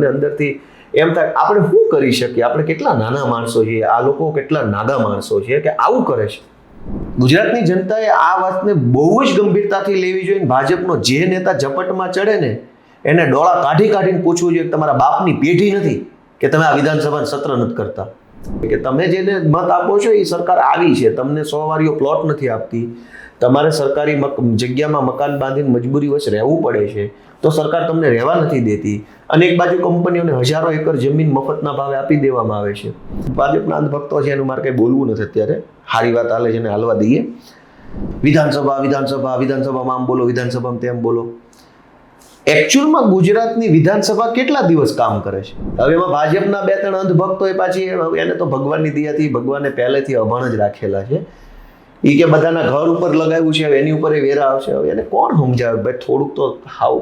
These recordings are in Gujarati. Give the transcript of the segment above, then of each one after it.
મને અંદરથી એમ થાય આપણે શું કરી શકીએ, આપણે કેટલા નાના માણસો છીએ, આ લોકો કેટલા નાગા માણસો છે કે આવું કરે છે. ગુજરાતની જનતાએ આ વાતને બહુ જ ગંભીરતાથી લેવી જોઈએ. ભાજપનો જે નેતા ઝપટમાં ચડે ને એને ડોળા કાઢીને પૂછવું જોઈએ કે તમારા બાપની પેઢી નથી કે તમે આ વિધાનસભાનું સત્ર નથી કરતા, કે તમે જેને મત આપો છો એ સરકાર આવી છે, તમને 100 વારીઓ પ્લોટ નથી આપતી, તમારે સરકારી જગ્યામાં મકાન બાંધીને મજબૂરી વચ્ચે રહેવું પડે છે, તો સરકાર તમને રહેવા નથી દેતી, અને એક બાજુ કંપનીઓને હજારો એકર જમીન મફતના ભાવે આપી દેવામાં આવે છે. ભાજપના અંધભક્તો છે, એનું મારે કંઈ બોલવું નથી અત્યારે, સારી વાત હાલે છે એને હાલવા દઈએ. વિધાનસભામાં આમ બોલો, વિધાનસભામાં તેમ બોલો. એકચ્યુઅલમાં ગુજરાતની વિધાનસભા કેટલા દિવસ કામ કરે છે? હવે એમાં ભાજપના 2-3 અંધભક્તો એ પાછી એને તો ભગવાનની દયાથી ભગવાને પહેલેથી અભણ જ રાખેલા છે. એ કે બધાના ઘર ઉપર લગાવ્યું છે, એની ઉપર એ વેરા આવશે. હવે એને કોણ સમજાવે ભાઈ? થોડુંક તો હાવ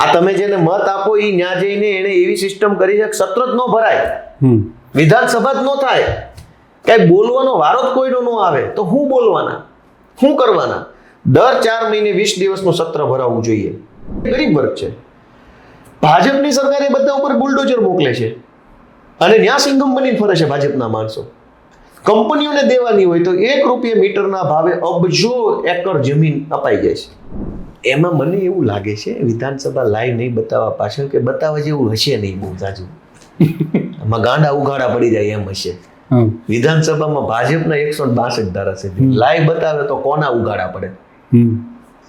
આ તમે જેને મત આપો એ ન્યા જઈને એને એવી સિસ્ટમ કરી છે કે સત્ર જ ન ભરાય, વિધાનસભા જ ન થાય, કઈ બોલવાનો વારો જ કોઈનો ન આવે, તો શું બોલવાના, શું કરવાના? દર 4 મહિને 20 દિવસનું સત્ર ભરાવવું જોઈએ. ગરીબ વર્ગ છે. ભાજપની સરકારે બધા ઉપર બુલડોઝર મોકલે છે અને ન્યા સિંગમ બનીને ફરે છે ભાજપના માણસો. કંપનીઓને દેવાની હોય તો ₹1 મીટરના ભાવે અબજો એકર જમીન અપાઈ જાય છે. એમાં મને એવું લાગે છે વિધાનસભા લાઈવ નહીં બતાવવા પાછળ કે બતાવવા જેવું હશે નહીં બહુ જાજુ. આમાં ગાંડા ઉઘાડા પડી જાય એમ હશે. વિધાનસભામાં ભાજપના 162 ધારાસભ્ય લાઈવ બતાવે તો કોના ઉઘાડા પડે?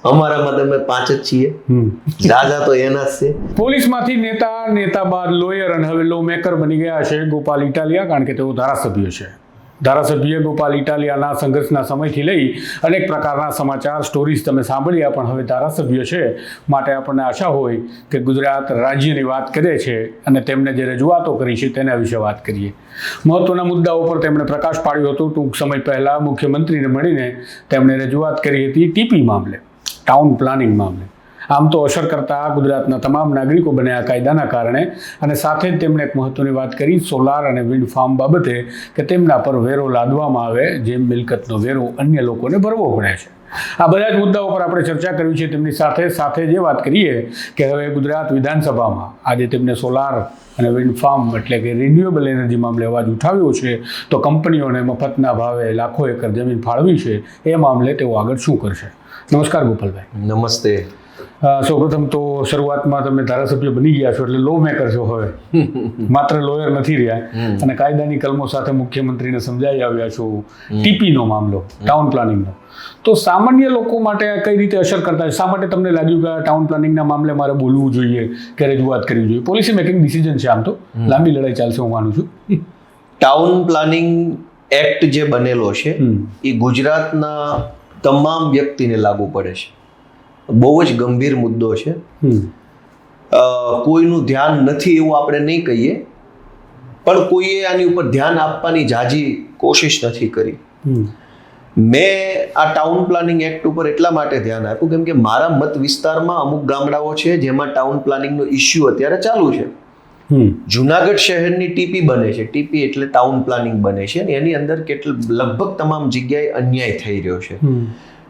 અમારામાં તમે 5 જ છીએ, દાદા તો એના જ છે. પોલીસમાંથી નેતા બાદ લોયર અને હવે લો મેકર બની ગયા છે ગોપાલ ઇટાલિયા, કારણ કે તેઓ ધારાસભ્ય છે. ધારાસભ્ય ગોપાલ ઇટાલિયાના સંઘર્ષના સમયથી લઈ અનેક પ્રકારના સમાચાર સ્ટોરીઝ તમે સાંભળ્યા, પણ હવે ધારાસભ્ય છે, માટે આપણને આશા હોય કે ગુજરાત રાજ્યની વાત કરે છે અને તેમણે જે રજૂઆતો કરી છે તેના વિશે વાત કરીએ. મહત્વના મુદ્દાઓ પર તેમણે પ્રકાશ પાડ્યો હતો. ટૂંક સમય પહેલાં મુખ્યમંત્રીને મળીને તેમણે રજૂઆત કરી હતી ટીપી મામલે, ટાઉન પ્લાનિંગ મામલે. આમ તો અસર કરતા ગુજરાતના તમામ નાગરિકો બન્યા કાયદાના કારણે, અને સાથે જ તેમણે એક મહત્વની વાત કરી સોલાર અને વિન્ડ ફાર્મ બાબતે કે તેમના પર વેરો લાદવામાં આવે, જે મિલકતનો વેરો અન્ય લોકોને ભરવો પડે છે. આ બધા જ મુદ્દાઓ પર આપણે ચર્ચા કરવી છે તેમની સાથે જે વાત કરીએ કે હવે ગુજરાત વિધાનસભામાં આજે તેમને સોલાર અને વિન્ડ ફાર્મ એટલે કે રિન્યુએબલ એનર્જી મામલે અવાજ ઉઠાવ્યો છે, તો કંપનીઓને મફતના ભાવે લાખો એકર જમીન ફાળવી છે, એ મામલે તેઓ આગળ શું કરશે? નમસ્કાર ગોપાલભાઈ. નમસ્તે. સૌપ્રથમ તો શરૂઆતમાં તમે ધારાસભ્ય બની ગયા છો એટલે લો મેકર છો, હવે માત્ર લોયર નથી રહ્યા, અને કાયદાની કલમો સાથે મુખ્યમંત્રીને સમજાવી આવ્યા છો ટીપીનો મામલો, ટાઉન પ્લાનિંગનો. તો સામાન્ય લોકો માટે કઈ રીતે અસર કરતા છે? શા માટે તમને લાગ્યું કે ટાઉન પ્લાનિંગના મામલે મારે બોલવું જોઈએ કે રજૂઆત કરવી જોઈએ? પોલિસી મેકિંગ ડિસિઝન છે, આમ તો લાંબી લડાઈ ચાલશે હું માનું છું. ટાઉન પ્લાનિંગ એક્ટ જે બનેલો છે એ ગુજરાતના તમામ વ્યક્તિને લાગુ પડે છે. બહુ જ ગંભીર મુદ્દો છે. કોઈનું ધ્યાન નથી એવું આપણે નહીં કહીએ, પણ કોઈએ આની ઉપર ધ્યાન આપવાની ઝાઝી કોશિશ નથી કરી. મેં આ ટાઉન પ્લાનિંગ એક્ટ ઉપર એટલા માટે ધ્યાન આપ્યું કેમ કે મારા મત વિસ્તારમાં અમુક ગામડાઓ છે જેમાં ટાઉન પ્લાનિંગનો ઇસ્યુ અત્યારે ચાલુ છે. જુનાગઢ શહેરની ટીપી બને છે, ટીપી એટલે ટાઉન પ્લાનિંગ બને છે, એની અંદર લગભગ તમામ જગ્યાએ અન્યાય થઈ રહ્યો છે.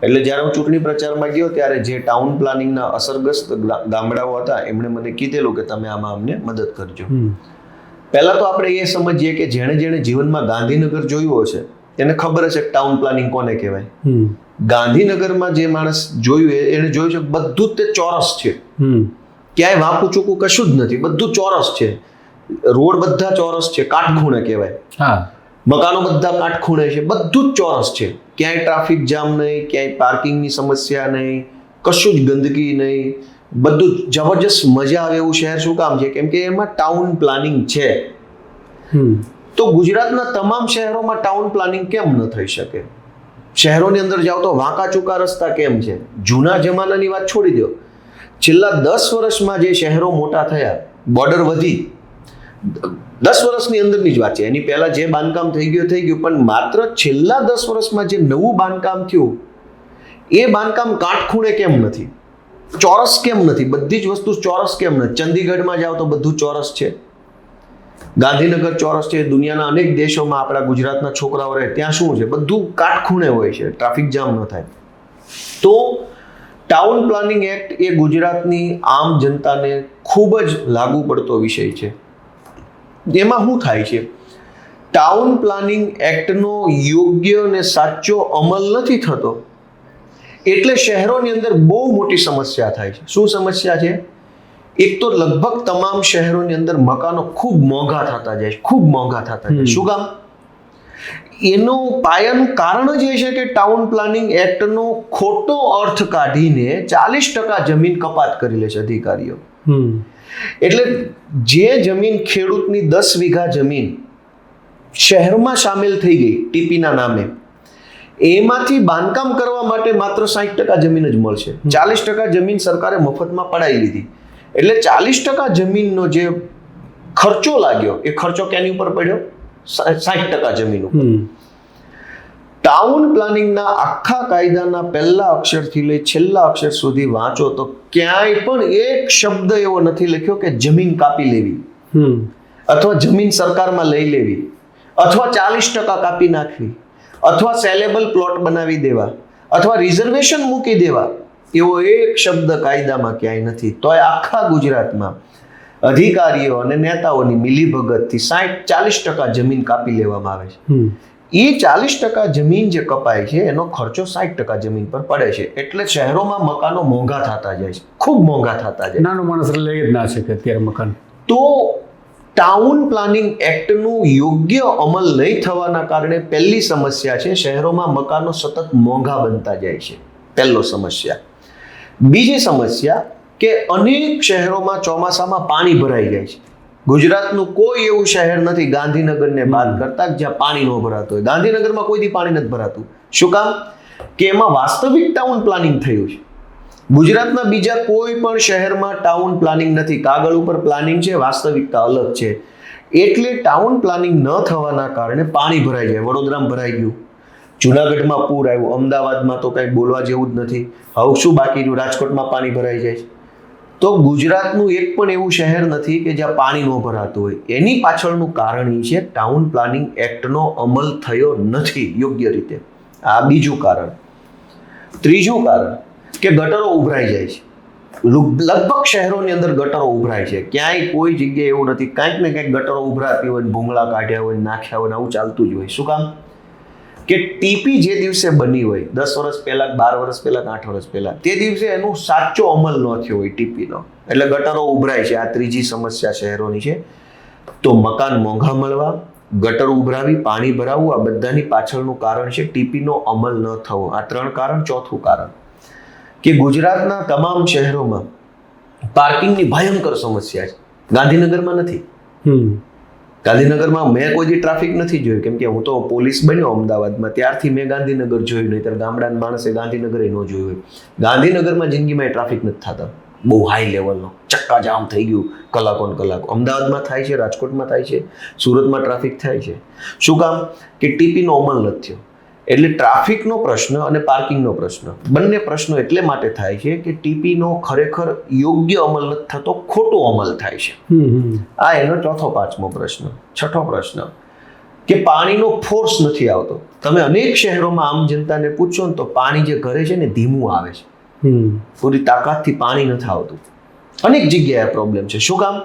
એટલે જ્યારે હું ચૂંટણી પ્રચારમાં ગયો ત્યારે જે ટાઉન પ્લાનિંગના અસરગ્રસ્ત ગામડાઓ હતા એમણે મને કીધેલું કે તમે આમાં અમને મદદ કરજો. પહેલા તો આપણે એ સમજીએ કે જેણે જીવનમાં ગાંધીનગર જોયું હશે એને ખબર હશે કે ટાઉન પ્લાનિંગ કોને કહેવાય. ગાંધીનગરમાં જે માણસ જોયું એને જોયું છે બધું જ તે ચોરસ છે, ક્યાંય વાંકું ચૂકું કશું જ નથી, બધું ચોરસ છે. રોડ બધા ચોરસ છે, કાટખૂણે કહેવાય. મકાનો બધા કાટખૂણે છે, બધું જ ચોરસ છે. ક્યાંય ટ્રાફિક જામ નહીં, ક્યાંય પાર્કિંગની સમસ્યા નહીં, કશું જ ગંદકી નહીં, બધું જબરજસ્ત મજા આવે એવું શહેર. શું કામ છે? કેમ કે એમાં ટાઉન પ્લાનિંગ છે. તો ગુજરાતના તમામ શહેરોમાં ટાઉન પ્લાનિંગ કેમ ન થઈ શકે? શહેરોની અંદર જાઓ તો વાંકા ચૂકા રસ્તા કેમ છે? જૂના જમાનાની વાત છોડી દો, છેલ્લા 10 વર્ષમાં જે શહેરો મોટા થયા, બોર્ડર વધી, 10 વર્ષની અંદરની જ વાત છે, એની પહેલા જે બાંધકામ થઈ ગયું, પણ માત્ર છેલ્લા 10 વર્ષમાં જે નવું બાંધકામ થયું એ બાંધકામ કાટખૂણે કેમ નથી, ચોરસ કેમ નથી? બધી જ વસ્તુ ચોરસ કેમ નથી? ચંદીગઢમાં જાઓ તો બધું ચોરસ છે, ગાંધીનગર ચોરસ છે, દુનિયાના અનેક દેશોમાં આપણા ગુજરાતના છોકરાઓ રહે ત્યાં શું છે? બધું કાટખૂણે હોય છે, ટ્રાફિક જામ ન થાય. તો ટાઉન પ્લાનિંગ એક્ટ એ ગુજરાતની આમ જનતાને ખૂબ જ લાગુ પડતો વિષય છે. એમાં શું થાય છે, ટાઉન પ્લાનિંગ એક્ટનો યોગ્ય અને સાચો અમલ નથી થતો એટલે શહેરોની અંદર બહુ મોટી સમસ્યા થાય છે. શું સમસ્યા છે? એક તો લગભગ તમામ શહેરોની અંદર મકાનો ખૂબ મોંઘા થતા જાય છે, ખૂબ મોંઘા થતા જાય. શું કામ? એનું પાયાનું કારણ જ એ છે કે ટાઉન પ્લાનિંગ એક્ટનો ખોટો અર્થ કાઢીને 40% જમીન કપાત કરી લે છે અધિકારીઓ. એટલે જે જમીન ખેડૂતની 10 વીઘા જમીન શહેરમાં સામેલ થઈ ગઈ ટીપીના નામે, એમાંથી બાંધકામ કરવા માટે માત્ર 60% જમીન જ મળશે. 40% જમીન સરકારે મફતમાં પડાવી લીધી. એટલે 40% જમીનનો જે ખર્ચો લાગ્યો એ ખર્ચો કેની ઉપર પડ્યો? 60% જમીન ઉપર. ટાઉન પ્લાનિંગના આખા કાયદાના પહેલા અક્ષરથી લઈ છેલ્લા અક્ષર સુધી વાંચો તો ક્યાંય પણ એક શબ્દ એવો નથી લખ્યો કે જમીન કાપી લેવી, અથવા જમીન સરકારમાં લઈ લેવી, અથવા 40% કાપી નાખવી, અથવા સેલેબલ પ્લોટ બનાવી દેવા, અથવા રિઝર્વેશન મૂકી દેવા. એવો એક શબ્દ કાયદામાં ક્યાંય નથી. તોય આખા ગુજરાતમાં અધિકારીઓ અને નેતાઓની મિલીભગતથી 40% જમીન કાપી લેવામાં આવે છે. એ 40% જમીન જે કપાય છે એનો ખર્ચો 60% જમીન પર પડે છે. એટલે શહેરોમાં મકાનો મોંઘા થતા જાય છે, ખૂબ મોંઘા થતા જાય. નાનો માણસ લઈ જ ના શકે અત્યારે મકાન. તો ટાઉન પ્લાનિંગ એક્ટનું યોગ્ય અમલ નહીં થવાના કારણે પહેલી સમસ્યા છે, શહેરોમાં મકાનો સતત મોંઘા બનતા જાય છે. પહેલો સમસ્યા. બીજી સમસ્યા કે અનેક શહેરોમાં ચોમાસામાં પાણી ભરાઈ જાય છે. ગુજરાતનું કોઈ એવું શહેર નથી ગાંધીનગરને બાદ કરતા જ્યાં પાણી ન ભરાતું હોય. ગાંધીનગરમાં કોઈ દી પાણી નથી ભરાતું. શું કામ? કે એમાં વાસ્તવિક ટાઉન પ્લાનિંગ થયું છે. ગુજરાતના બીજા કોઈ પણ શહેરમાં ટાઉન પ્લાનિંગ નથી. કાગળ ઉપર પ્લાનિંગ છે, વાસ્તવિકતા અલગ છે. એટલે ટાઉન પ્લાનિંગ ન થવાના કારણે પાણી ભરાઈ જાય. વડોદરામાં ભરાઈ ગયું, જુનાગઢમાં પૂર આવ્યું, અમદાવાદમાં તો કંઈ બોલવા જેવું જ નથી. હવે શું બાકી રહ્યું? રાજકોટમાં પાણી ભરાઈ જાય છે. તો ગુજરાતનું એક પણ એવું શહેર નથી કે જ્યાં પાણી ન ભરાતું હોય. એની પાછળનું કારણ એ છે ટાઉન પ્લાનિંગ એક્ટનો અમલ થયો નથી યોગ્ય રીતે. આ બીજું કારણ. ત્રીજું કારણ કે ગટરો ઉભરાઈ જાય છે. લગભગ શહેરોની અંદર ગટરો ઉભરાય છે. ક્યાંય કોઈ જગ્યાએ એવું નથી, કાંઈક ને કંઈક ગટરો ઉભરાતી હોય, ભૂંગળા કાઢ્યા હોય, નાખ્યા હોય, આવું ચાલતું જ હોય. શું કામ? કે ટીપી જે દિવસે બની હોય 10 વર્ષ પહેલા, 12 વર્ષ પહેલા, 8 વર્ષ પહેલા, તે દિવસે એનો સાચો અમલ ન થયો હોય ટીપીનો. એટલે ગટરો ઉભરાય છે. આ ત્રીજી સમસ્યા શહેરોની છે. તો મકાન મોંઘા મળવા, ગટર ઉભરાવી, પાણી ભરાવવું, આ બધાની પાછળનું કારણ છે ટીપીનો અમલ ન થવો. આ 3 કારણ. ચોથું કારણ કે ગુજરાતના તમામ શહેરોમાં પાર્કિંગની ભયંકર સમસ્યા છે. ગાંધીનગરમાં નથી. ગાંધીનગરમાં મેં કોઈ દી ટ્રાફિક નથી જોયું, કેમ કે હું તો પોલીસ બન્યો અમદાવાદમાં ત્યારથી મેં ગાંધીનગર જોયું, નહીંતર ગામડાના માણસે ગાંધીનગર ન જોયું હોય. ગાંધીનગરમાં જિંદગીમાં ટ્રાફિક નથી થતા. બહુ હાઈ લેવલનો ચક્કાજામ થઈ ગયું કલાકો ને કલાકો. અમદાવાદમાં થાય છે, રાજકોટમાં થાય છે, સુરતમાં ટ્રાફિક થાય છે. શું કામ? કે ટીપીનો અમલ નથી થયો. એટલે ટ્રાફિકનો પ્રશ્ન અને પાર્કિંગનો પ્રશ્ન, બંને પ્રશ્નો એટલે માટે થાય છે કે ટીપીનો ખરેખર યોગ્ય અમલ નથી થતો, ખોટો અમલ થાય છે. આ એનો ચોથો પાંચમો પ્રશ્ન. છઠ્ઠો પ્રશ્ન કે પાણીનો ફોર્સ નથી આવતો. તમે અનેક શહેરોમાં આમ જનતાને પૂછો ને તો પાણી જે ઘરે છે ને ધીમું આવે છે. પૂરી તાકાતથી પાણી નથી આવતું. અનેક જગ્યાએ પ્રોબ્લેમ છે. શું કામ?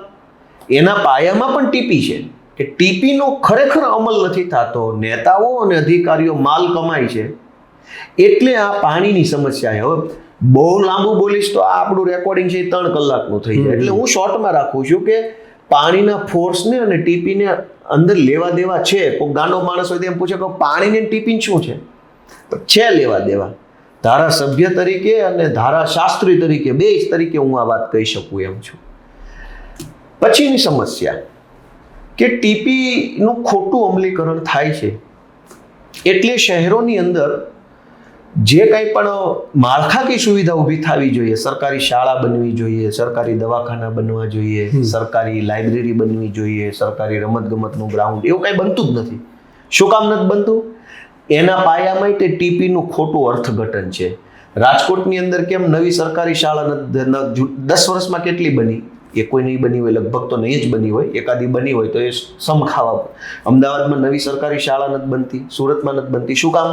એના પાયામાં પણ ટીપી છે કે ટીપીનો ખરેખર અમલ નથી થતો. નેતાઓ અને અધિકારીઓ માલ કમાય છે એટલે આ પાણીની સમસ્યા છે. હવે બહુ લાંબુ બોલીશ તો આ આપણું રેકોર્ડિંગ છે 3 કલાકનું થઈ જાય. એટલે હું શોર્ટમાં રાખું છું કે પાણીના ફોર્સને અને ટીપીને અંદર લેવા દેવા છે. કોઈ ગાંડો માણસ હોય તો એમ પૂછે કે પાણીને ટીપીને શું છે? છે લેવા દેવા. ધારાસભ્ય તરીકે અને ધારાશાસ્ત્રી તરીકે, બે તરીકે હું આ વાત કહી શકું એમ છું. પછીની સમસ્યા કે ટીપીનું ખોટું અમલીકરણ થાય છે એટલે શહેરોની અંદર જે કંઈ પણ માળખાકીય સુવિધા ઊભી થવી જોઈએ, સરકારી શાળા બનવી જોઈએ, સરકારી દવાખાના બનવા જોઈએ, સરકારી લાઇબ્રેરી બનવી જોઈએ, સરકારી રમતગમતનું ગ્રાઉન્ડ, એવું કાંઈ બનતું જ નથી. શું કામ નથી બનતું? એના પાયામાં તે ટીપીનું ખોટું અર્થઘટન છે. રાજકોટની અંદર કેમ નવી સરકારી શાળા 10 વર્ષમાં કેટલી બની? એ કોઈ નહીં બની હોય, લગભગ તો નહીં જ બની હોય. એકાદી બની હોય તો એ સમખાવા. અમદાવાદમાં નવી સરકારી શાળા નથી બનતી, સુરતમાં નથી બનતી. શું કામ?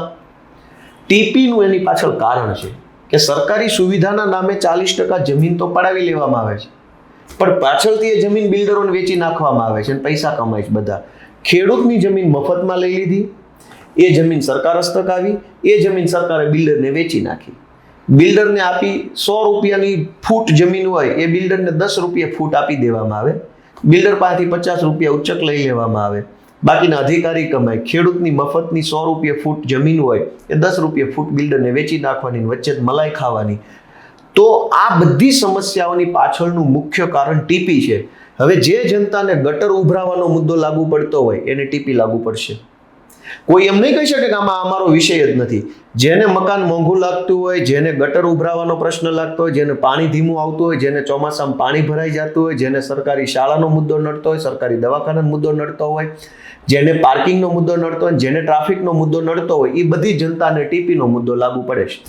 ટીપીનું એની પાછળ કારણ છે. કે સરકારી સુવિધાના નામે 40% જમીન તો પડાવી લેવામાં આવે છે, પણ પાછળથી એ જમીન બિલ્ડરોને વેચી નાખવામાં આવે છે અને પૈસા કમાય છે બધા. ખેડૂતની જમીન મફતમાં લઈ લીધી, એ જમીન સરકાર હસ્તક આવી, એ જમીન સરકારે બિલ્ડરને વેચી નાખી. બિલ્ડરને આપી 100 રૂપિયાની ફૂટ જમીન હોય એ બિલ્ડરને 10 રૂપિયા ફૂટ આપી દેવામાં આવે. બિલ્ડર પાસેથી 50 રૂપિયા ઉચ્ચક લઈ લેવામાં આવે, બાકીના અધિકારી કમાય. ખેડૂતની મફતની 100 રૂપિયા ફૂટ જમીન હોય એ 10 રૂપિયા ફૂટ બિલ્ડરને વેચી નાખવાની, વચ્ચે મલાઈ ખાવાની. તો આ બધી સમસ્યાઓની પાછળનું મુખ્ય કારણ ટીપી છે. હવે જે જનતાને ગટર ઉભરાવાનો મુદ્દો લાગુ પડતો હોય એને ટીપી લાગુ પડશે. કોઈ એમ નહીં કહી શકે કે આમાં અમારો વિષય જ નથી. જેને મકાન મોંઘું લાગતું હોય, જેને ગટર ઉભરાવાનો પ્રશ્ન લાગતો હોય, જેને પાણી ધીમું આવતું હોય, જેને ચોમાસામાં પાણી ભરાઈ જતું હોય, જેને સરકારી શાળાનો મુદ્દો નડતો હોય, સરકારી દવાખાનાનો મુદ્દો નડતો હોય, જેને પાર્કિંગનો મુદ્દો નડતો હોય, જેને ટ્રાફિકનો મુદ્દો નડતો હોય, એ બધી જનતાને ટીપીનો મુદ્દો લાગુ પડે છે.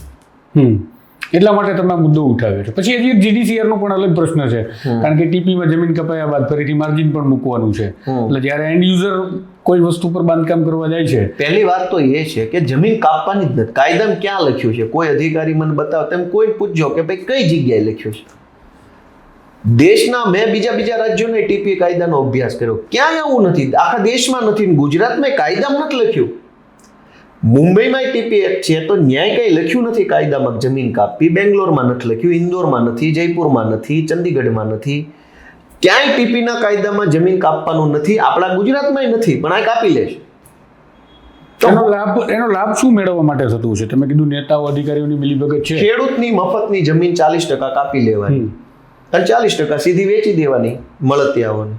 એટલા માટે તમે આ મુદ્દો ઉઠાવ્યો છે. પછી હજી જીડીસીઆર નો પણ અલગ પ્રશ્ન છે, કારણ કે ટીપીમાં જમીન કપાયા બાદ ફરીથી માર્જિન પણ મૂકવાનું છે. એટલે જ્યારે એન્ડ યુઝર કોઈ વસ્તુ પર બાંધકામ કરવા જાય છે, પહેલી વાત તો એ છે કે જમીન કાપવાની જ નથી. કાયદામાં ક્યાં લખ્યું છે? કોઈ અધિકારી મને બતાવો, તમે કોઈ પૂછજો કે ભાઈ કઈ જગ્યાએ લખ્યું છે. દેશના મેં બીજા રાજ્યોને ટીપી કાયદાનો અભ્યાસ કર્યો, ક્યાંય એવું નથી. આખા દેશમાં નથી, ગુજરાતમાં કાયદામાં નથી લખ્યું. મુંબઈમાં ટીપી એક્ટ છે તો ન્યાય કઈ લખ્યું નથી કાયદામાં જમીન કાપવી. બેંગ્લોરમાં નથી લખ્યું, ઇન્દોરમાં નથી, જયપુરમાં નથી, ચંદીગઢમાં નથી. ક્યાંય ટીપીના કાયદામાં જમીન કાપવાનું નથી. આપણા ગુજરાતમાં નથી, પણ આ કાપી લે છે. એનો લાભ શું મેળવવા માટે થતું છે? તમે કીધું નેતાઓ અધિકારીઓની મિલીભગત છે. ખેડૂતની મફતની જમીન 40% કાપી લેવાની અને 40% સીધી વેચી દેવાની મળતિયાઓને.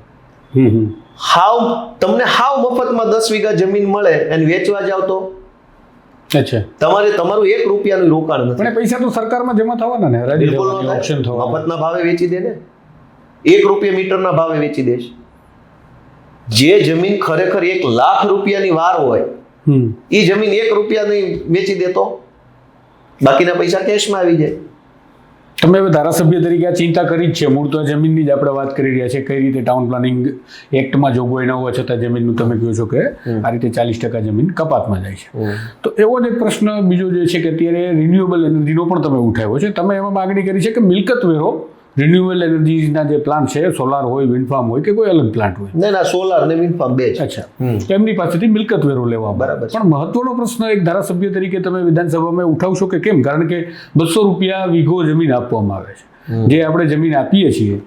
તમને હાવ મફતમાં 10 વીઘા જમીન મળે અને વેચવા જાવ તો તમારું 1 રૂપિયાનું રોકાણ નથી. પણ પૈસા તો સરકારમાં જમા થવાના ને, ઓપ્શન થવાના. મફતના ભાવે વેચી દે ને, 1 રૂપિયા મીટરના ભાવે વેચી દેશ. જે જમીન ખરેખર 1 લાખ રૂપિયાની વાર હોય એ જમીન 1 રૂપિયાની વેચી દેતો, બાકીના પૈસા કેશમાં આવી જાય. તમે હવે ધારાસભ્ય તરીકે આ ચિંતા કરી જ છે. મૂળ તો જમીનની જ આપણે વાત કરી રહ્યા છે, કઈ રીતે ટાઉન પ્લાનિંગ એક્ટમાં જોગવાઈ ન હોવા છતાં જમીનનું તમે કહો છો કે આ રીતે 40% જમીન કપાતમાં જાય છે. તો એવો જ એક પ્રશ્ન બીજો જે છે કે અત્યારે રિન્યુએબલ એનર્જીનો પણ તમે ઉઠાવ્યો છે. તમે એમાં માગણી કરી છે કે મિલકત વેરો રિન્યુએબલ એનર્જીના જે પ્લાન્ટ છે, સોલાર હોય, વિન્ડ ફાર્મ હોય કે કોઈ અલગ પ્લાન્ટ હોય. ના, સોલાર ને વિન્ડ ફાર્મ બે છે. અચ્છા, એમની પાસેથી મિલકત વેરો લેવા. બરાબર. પણ મહત્વનો પ્રશ્ન એક ધારાસભ્ય તરીકે તમે વિધાનસભામાં ઉઠાવશો કે કેમ? કારણ કે 200 રૂપિયા વીઘો જમીન આપવામાં આવે છે. જે આપણે જમીન આપીએ છીએ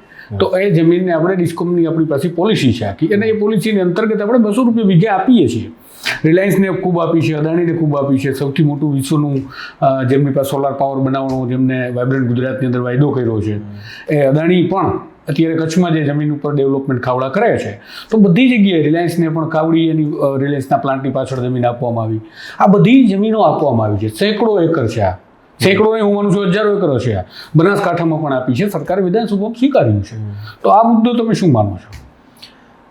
તો એ જમીનને આપણે ડિસ્કોમની આપણી પાસે પોલિસી છે આખી, અને એ પોલિસીની અંતર્ગત આપણે 200 રૂપિયા વીઘે આપીએ છીએ. રિલાયન્સને ખૂબ આપી છે, અદાણીને ખૂબ આપી છે. સૌથી મોટું વિશ્વનું જેમની પાસે સોલાર પાવર બનાવવાનો જેમને વાઇબ્રન્ટ ગુજરાતની અંદર વાયદો કર્યો છે એ અદાણી પણ અત્યારે કચ્છમાં જે જમીન ઉપર ડેવલપમેન્ટ ખાવડા કરે છે, તો બધી જગ્યાએ રિલાયન્સને પણ ખાવડી એની રિલાયન્સના પ્લાન્ટની પાછળ જમીન આપવામાં આવી. આ બધી જમીનો આપવામાં આવી છે. સેંકડો એકર છે આ, સેંકડો નહીં હું માનું છું, હજારો એકરો છે આ. બનાસકાંઠામાં પણ આપી છે, સરકારે વિધાનસભામાં સ્વીકાર્યું છે. તો આ મુદ્દો તમે શું માનો છો?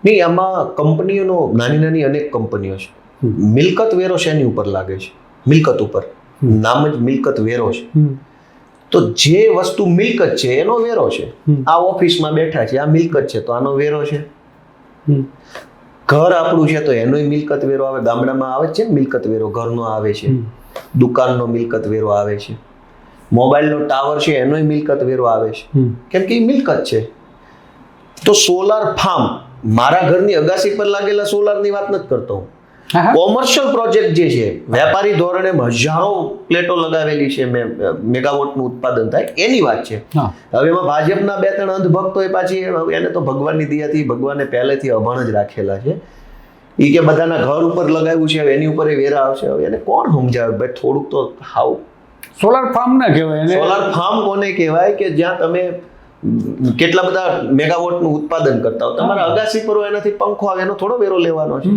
નહીં, આમાં કંપનીઓનો નાની અનેક કંપનીઓ છે. મિલકત વેરો શેની ઉપર લાગે છે? મિલકત ઉપર. નામ જ મિલકત વેરો છે. તો જે વસ્તુ મિલકત છે એનો વેરો છે. આ ઓફિસમાં બેઠા છે, આ મિલકત છે તો આનો વેરો છે. ઘર આપણું છે તો એનોય મિલકત વેરો આવે. ગામડામાં આવે છે મિલકત વેરો, ઘરનો આવે છે. દુકાનનો મિલકત વેરો આવે છે. મોબાઈલનો ટાવર છે એનોય મિલકત વેરો આવે છે, કેમ કે એ મિલકત છે. તો સોલાર ફાર્મ, મારા ઘરની અગાસી પર લાગેલા સોલારની વાત નથી કરતો હું. કોમર્શિયલ પ્રોજેક્ટ જે છે, વેપારી ધોરણે હજારો પ્લેટો લગાવેલી છે, મેગાવોટનું ઉત્પાદન થાય એની વાત છે. હવે એમાં ભાજપના 2-3 અંધભક્તો પાછી એને તો ભગવાનની દયાથી ભગવાને પહેલેથી અભણ જ રાખેલા છે. એ કે બધાના ઘર ઉપર લગાવ્યું છે, એની ઉપર એ વેરા આવશે. હવે એને કોણ સમજાવે? ભાઈ થોડુંક તો હાવ. સોલાર ફાર્મ ના કહેવાય. સોલાર ફાર્મ કોને કહેવાય? કે જ્યાં તમે કેટલા બધા મેગાવોટનું ઉત્પાદન કરતા હો, તમારા અગાસી પર એનાથી પંખો આવે, એનો થોડો વેરો લેવાનો છે.